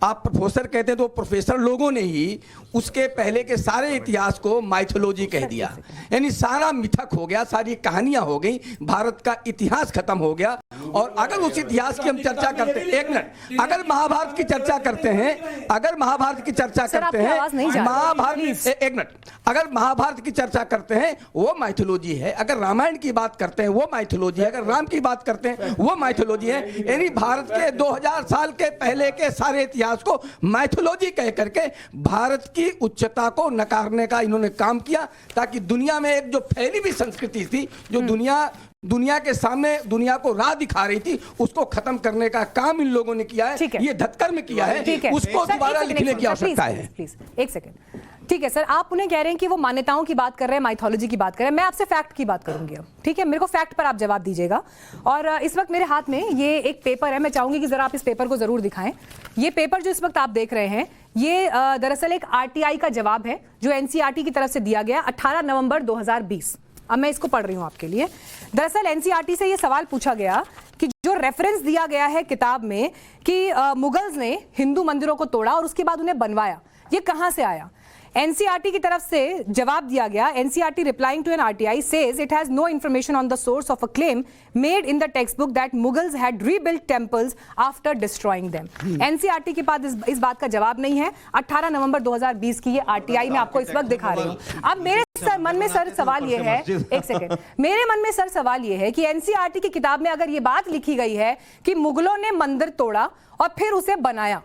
आप प्रोफेसर कहते हैं तो प्रोफेसर लोगों ने ही उसके पहले के सारे इतिहास को माइथोलॉजी कह दिया, यानी सारा मिथक हो गया, सारी कहानियां हो गई, भारत का इतिहास खत्म हो गया। और अगर उस इतिहास की हम चर्चा करते हैं, एक मिनट, अगर महाभारत की चर्चा करते हैं, अगर महाभारत की चर्चा करते हैं, महाभारत, एक मिनट, अगर महाभारत की चर्चा करते हैं वो माइथोलॉजी है, अगर रामायण की बात करते हैं वो माइथोलॉजी है, अगर राम की बात करते हैं वो माइथोलॉजी है। यानी भारत के 2000 साल के पहले के सारे इतिहास को माइथोलॉजी कह करके भारत की उच्चता को नकारने का इन्होंने काम किया, ताकि दुनिया में एक जो फैली हुई संस्कृति थी, जो दुनिया के सामने दुनिया को राह दिखा रही थी, उसको खत्म करने का काम इन लोगों ने किया है। ये धतकर्म किया है, उसको दोबारा लिखने की आवश्यकता है। प्लीज एक सेकंड। ठीक है सर, आप उन्हें कह रहे हैं कि वो मान्यताओं की बात कर रहे हैं, माइथोलॉजी की बात कर रहे हैं। मैं आपसे फैक्ट की बात करूंगी अब, ठीक है? मेरे को फैक्ट पर आप जवाब दीजिएगा। और इस वक्त मेरे हाथ में ये एक पेपर है, मैं चाहूंगी कि जरा आप इस पेपर को जरूर दिखाएं। ये पेपर जो इस वक्त आप देख रहे हैं, ये दरअसल एक आरटीआई का जवाब है जो एनसीईआरटी की तरफ से दिया गया 18 नवंबर 2020। अब मैं इसको पढ़ रही हूं आपके लिए। दरअसल एनसीईआरटी से ये सवाल पूछा गया कि जो रेफरेंस दिया गया है किताब में कि मुगल्स ने हिंदू मंदिरों को तोड़ा और उसके बाद उन्हें बनवाया, ये कहां से आया? एनसीईआरटी की तरफ से जवाब दिया गया, NCERT replying to an RTI says it has no information on the source of a claim made in the textbook that Mughals had rebuilt temples after destroying them. NCERT के पास इस बात का जवाब नहीं है। 18 नवंबर 2020 की ये आरटीआई मैं आपको इस वक्त दिखा रही हूं। अब मेरे सर मन में सर सवाल ये है, एक सेकंड, मेरे मन में सर सवाल ये है कि एनसीईआरटी की किताब में अगर ये बात लिखी गई है कि मुगलों ने मंदिर तोड़ा और फिर उसे बनाया,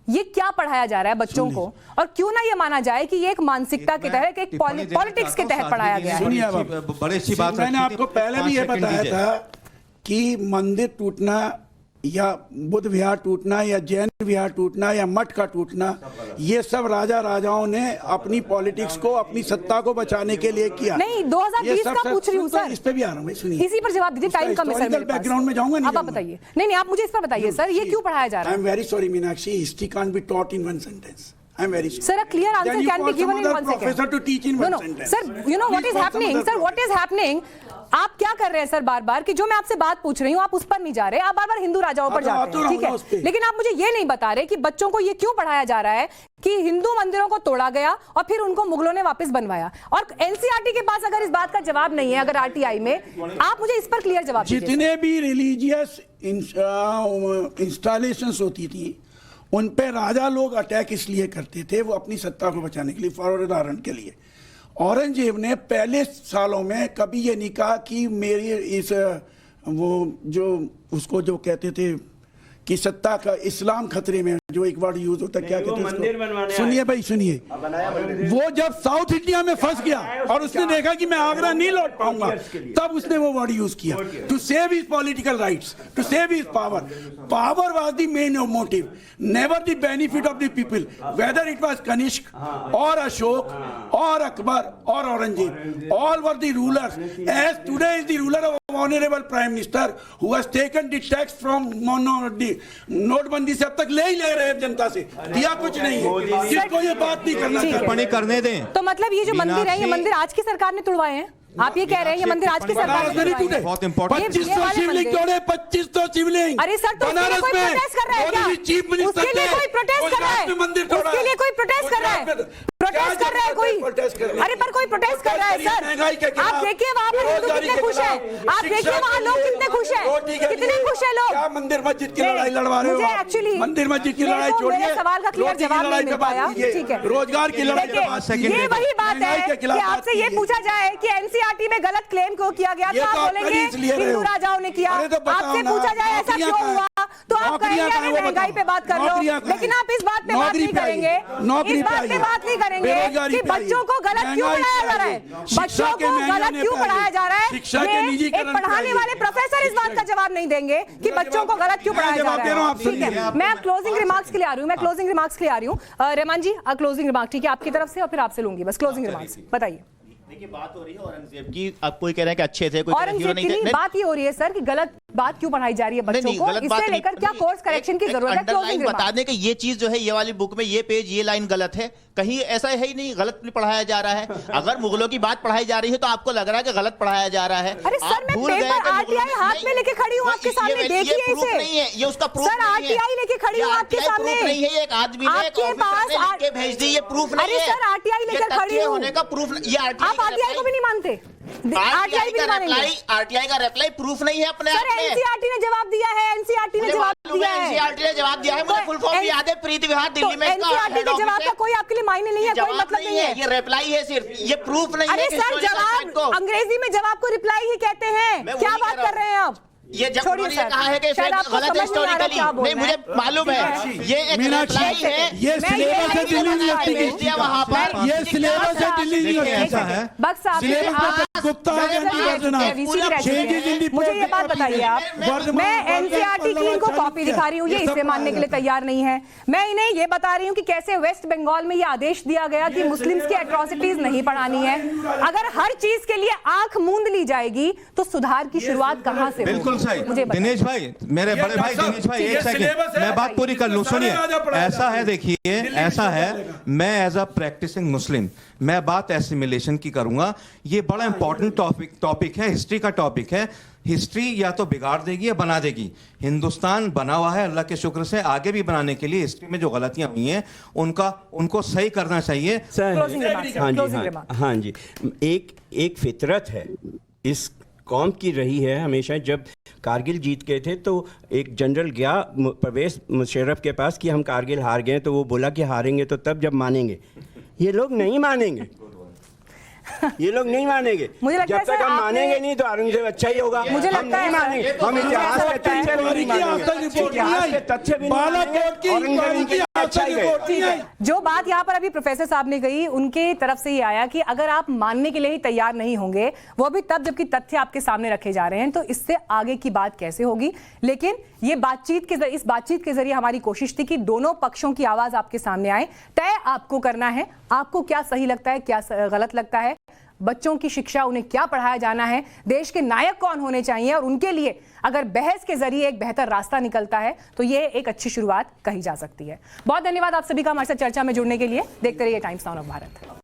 ये क्या पढ़ाया जा रहा है बच्चों को? और क्यों ना ये माना जाए कि ये एक मानसिकता के तहत, एक पॉलिटिक्स के तहत पढ़ाया गया है? बड़ी अच्छी बात मैंने आपको पहले भी ये बताया था कि मंदिर टूटना या बुद्ध विहार टूटना या जैन विहार टूटना या मठ का टूटना, ये सब राजा राजाओं ने अपनी पॉलिटिक्स को, अपनी सत्ता को बचाने के लिए किया। नहीं, 2020 का पूछ रही हूँ सर। इस पे भी आ रहा हूँ, सुनिए। इसी पर जवाब दीजिए, टाइम कम है सर मेरे पास। बैकग्राउंड में जाऊंगा नहीं, अब आप बताइए। नहीं, आप मुझे इस पर बताइए सर, ये क्यों पढ़ाया जा रहा है? I am very sorry Meenakshi, history can't be taught in one sentence. I am very sorry. Sir, a clear answer Then you can be call given some in other 1 second. professor to teach in one sentence. Sir, you know what Please is call some happening? other Sir, what is happening? आप क्या कर रहे हैं sir बार-बार कि जो मैं आपसे बात पूछ रही हूँ आप उस पर नहीं जा रहे, आप बार-बार हिंदू राजाओं पर जाते हैं, ठीक है? लेकिन आप मुझे ये नहीं बता रहे कि बच्चों को ये क्यों पढ़ाया जा रहा है कि हिंदू मंदिरों को तोड़ा गया और फिर उनको मुगलों ने वापस बनवाया। और एनसीईआरटी के पास अगर इस बात का जवाब नहीं है, अगर आरटीआई में, आप मुझे इस पर क्लियर जवाब दीजिए। जितने भी रिलीजियस इंस्टॉलेशंस होती थी उन पे राजा लोग अटैक इसलिए करते थे, वो अपनी सत्ता को बचाने के लिए। फॉर उदाहरण के लिए औरंगजेब ने पहले सालों में कभी ये नहीं कहा कि मेरी इस वो जो उसको जो कहते थे कि सत्ता का इस्लाम खतरे में, जो एक वर्ड यूज होता है, क्या कहते हैं? सुनिए भाई सुनिए, वो जब साउथ इंडिया में फंस गया और उसने देखा कि मैं आगरा नहीं लौट पाऊंगा, तब उसने वो वर्ड यूज किया, to save his political rights, to save his power. Power was the main motive, never the benefit of the people, whether it was Kanishka और अशोक और अकबर और Aurangzeb, all were the rulers. As today is the ruler of honourable prime minister who has taken the tax from नोटबंदी से अब तक ले ही ले रहे हैं जनता से, दिया कुछ नहीं है, जिसको ये बात नहीं करना टिप्पणी करने दें। तो मतलब ये जो मंदिर है, ये मंदिर आज की सरकार ने तुड़वाए हैं? आप ये कह रहे हैं ये मंदिर आज की सरकार ने तुड़वाए हैं? बहुत इंपॉर्टेंट। 2500 शिवलिंग तोड़े, 2500 शिवलिंग। अरे सर, तो उसके लिए कोई प्रोटेस्ट कर रहा है क्या? चीफ मिनिस्टर उसके लिए कोई प्रोटेस्ट कर रहा है? उसके लिए कोई प्रोटेस्ट कर रहा है? प्रोटेस्ट कर रहा है कोई? अरे पर कोई प्रोटेस्ट कर रहा है सर? आप देखिए वहाँ पर हिंदू कितने खुश हैं, आप देखिए वहाँ लोग कितने खुश हैं, कितने खुश हैं लोग। क्या मंदिर मस्जिद की लड़ाई लड़वा रहे हो? मुझे एक्चुअली मंदिर मस्जिद की लड़ाई छोड़िए, मेरे सवाल का क्लियर जवाब नहीं मिल पाया, ठीक है? रोजगार की लड़ाई के बाद ये वही बात है कि आपसे ये पूछा जाए कि एनसीईआरटी में गलत क्लेम क्यों किया गया, तो आप बोलेंगे हिंदू राजाओं ने किया। आपसे पूछा जाए ऐसा क्यों हुआ, तो आप कहेंगे अरे महंगाई पे बात कर लो, लेकिन आप इस बात पे बात नहीं करेंगे, इस बात पे बात नहीं करेंगे कि बच्चों को गलत क्यों पढ़ाया जा रहा है, बच्चों को गलत क्यों पढ़ाया जा रहा है। एक पढ़ाने वाले प्रोफेसर इस बात का जवाब नहीं देंगे कि बच्चों को गलत क्यों पढ़ाया जा रहा है। ठीक है, मैं क्लोजिंग रिमार्क्स के लिए आ रही हूँ, मैं क्लोजिंग रिमार्क्स के लिए आ रही हूँ। रहमान जी, क्लोजिंग रिमार्क, ठीक है, आपकी तरफ से और फिर आपसे लूंगी बस क्लोजिंग रिमार्क्स, बताइए। देखिए बात हो रही है औरंगजेब की, अब कोई कह रहा है कि अच्छे थे, कोई कह रहा है हीरो नहीं थे। बात ये हो रही है सर कि गलत बात क्यों पढ़ाई जा रही है बच्चों को, इससे लेकर क्या कोर्स करेक्शन की जरूरत है? क्लोजिंग रिमार्क बता दें कि ये चीज जो है, ये वाली बुक में ये पेज, ये लाइन गलत है, कहीं ऐसा है ही नहीं, गलत नहीं पढ़ाया जा रहा है। अगर मुगलों की बात पढ़ाई जा रही है तो आपको लग रहा है कि गलत पढ़ाया जा रहा है। अरे सर, मैं पेपर आरटीआई हाथ में लेके खड़ी हूँ आपके सामने, देखिए इसे। नहीं है ये, उसका प्रूफ सर आरटीआई लेके खड़ी हूँ आपके सामने, नहीं है, एक आदमी ने आपके पास लिख के भेज दी, ये प्रूफ नहीं है। अरे सर आरटीआई लेकर खड़ी हूँ, होने का प्रूफ, ये आप आरटीआई को भी नहीं मानते? आरटीआई का रिप्लाई प्रूफ नहीं है अपने आप में। एनसीईआरटी ने जवाब दिया है, एनसीईआरटी ने जवाब दिया है, एनसीईआरटी ने जवाब दिया है, मुझे फुल फॉर्म याद है, प्रीति विहार दिल्ली में। एनसीईआरटी के जवाब का कोई आपके लिए मायने नहीं है, कोई मतलब नहीं है, ये रिप्लाई है सिर्फ, ये प्रूफ नहीं है। अरे सर जवाब, अंग्रेजी में जवाब को रिप्लाई ही कहते हैं, क्या बात कर रहे हैं आप? ये जब उन्होंने कहा है कि गलत हिस्टोरिकली नहीं, मुझे मालूम है ये एक रिप्लाई है, ये सिलेबस है दिल्ली यूनिवर्सिटी की, वहां पर ये सिलेबस है दिल्ली यूनिवर्सिटी का है। बख्श साहब, गुप्ता मुझे ये बात बताइए आप, मैं एनसीईआरटी की इनको कॉपी दिखा रही हूँ, ये इसे मानने के लिए तैयार नहीं है। मैं इन्हें ये बता रही हूँ कि कैसे वेस्ट बंगाल में ये आदेश दिया गया कि मुस्लिम्स की एट्रोसिटीज नहीं पढ़ानी है। अगर हर चीज के लिए आंख मूंद ली जाएगी तो सुधार की शुरुआत कहाँ से? बिल्कुल सही। दिनेश भाई, मेरे बड़े भाई दिनेश भाई, एक सेकंड मैं बात पूरी कर लूं, सुनिए। ऐसा है, देखिए ऐसा है, मैं एज अ प्रैक्टिसिंग मुस्लिम मैं बात एसिमिलेशन की करूंगा। ये बड़ा इंपॉर्टेंट टॉपिक है, हिस्ट्री का टॉपिक है। हिस्ट्री या तो बिगाड़ देगी या बना देगी। हिंदुस्तान बना हुआ है अल्लाह के शुक्र से, आगे भी बनाने के लिए हिस्ट्री में जो गलतियां हुई हैं उनको सही करना चाहिए। हाँ जी, एक फितरत है इस कौम की रही है हमेशा। जब कारगिल जीत गए थे तो एक जनरल गया परवेज मुशर्रफ के पास कि हम कारगिल हार गए, तो वो बोला कि हारेंगे तो तब जब मानेंगे। ये लोग नहीं मानेंगे। ये लोग नहीं मानेंगे। मुझे लगता है जब तक सर हम आपने- मानेंगे नहीं तो औरंगजेब अच्छा ही होगा। मुझे हम लगता है नहीं सर- मानेंगे, हम मुझे इतिहास ऐसा के लगता है- तथ्य भी नहीं मानेंगे, इतिहास के तथ्य भी नहीं मानेंगे, औरंगजेब इनके अच्छा ही गए। ठीक है। जो बात यहाँ पर अभी प्रोफेसर साहब ने कही, उनके तरफ से ये आया कि अगर आप मानने के लिए ही तैयार नहीं होंगे, वो भी तब जबकि तथ्य आपके सामने रखे जा रहे हैं, तो इससे आगे की बात कैसे होगी। लेकिन ये इस बातचीत के जरिए हमारी कोशिश थी कि दोनों पक्षों की आवाज आपके सामने आए। तय आपको करना है, आपको क्या सही लगता है, क्या गलत लगता है, बच्चों की शिक्षा उन्हें क्या पढ़ाया जाना है, देश के नायक कौन होने चाहिए, और उनके लिए अगर बहस के जरिए एक बेहतर रास्ता निकलता है तो यह एक अच्छी शुरुआत कही जा सकती है। बहुत धन्यवाद आप सभी का हमारे साथ चर्चा में जुड़ने के लिए। देखते रहिए टाइम्स नाउ ऑफ भारत।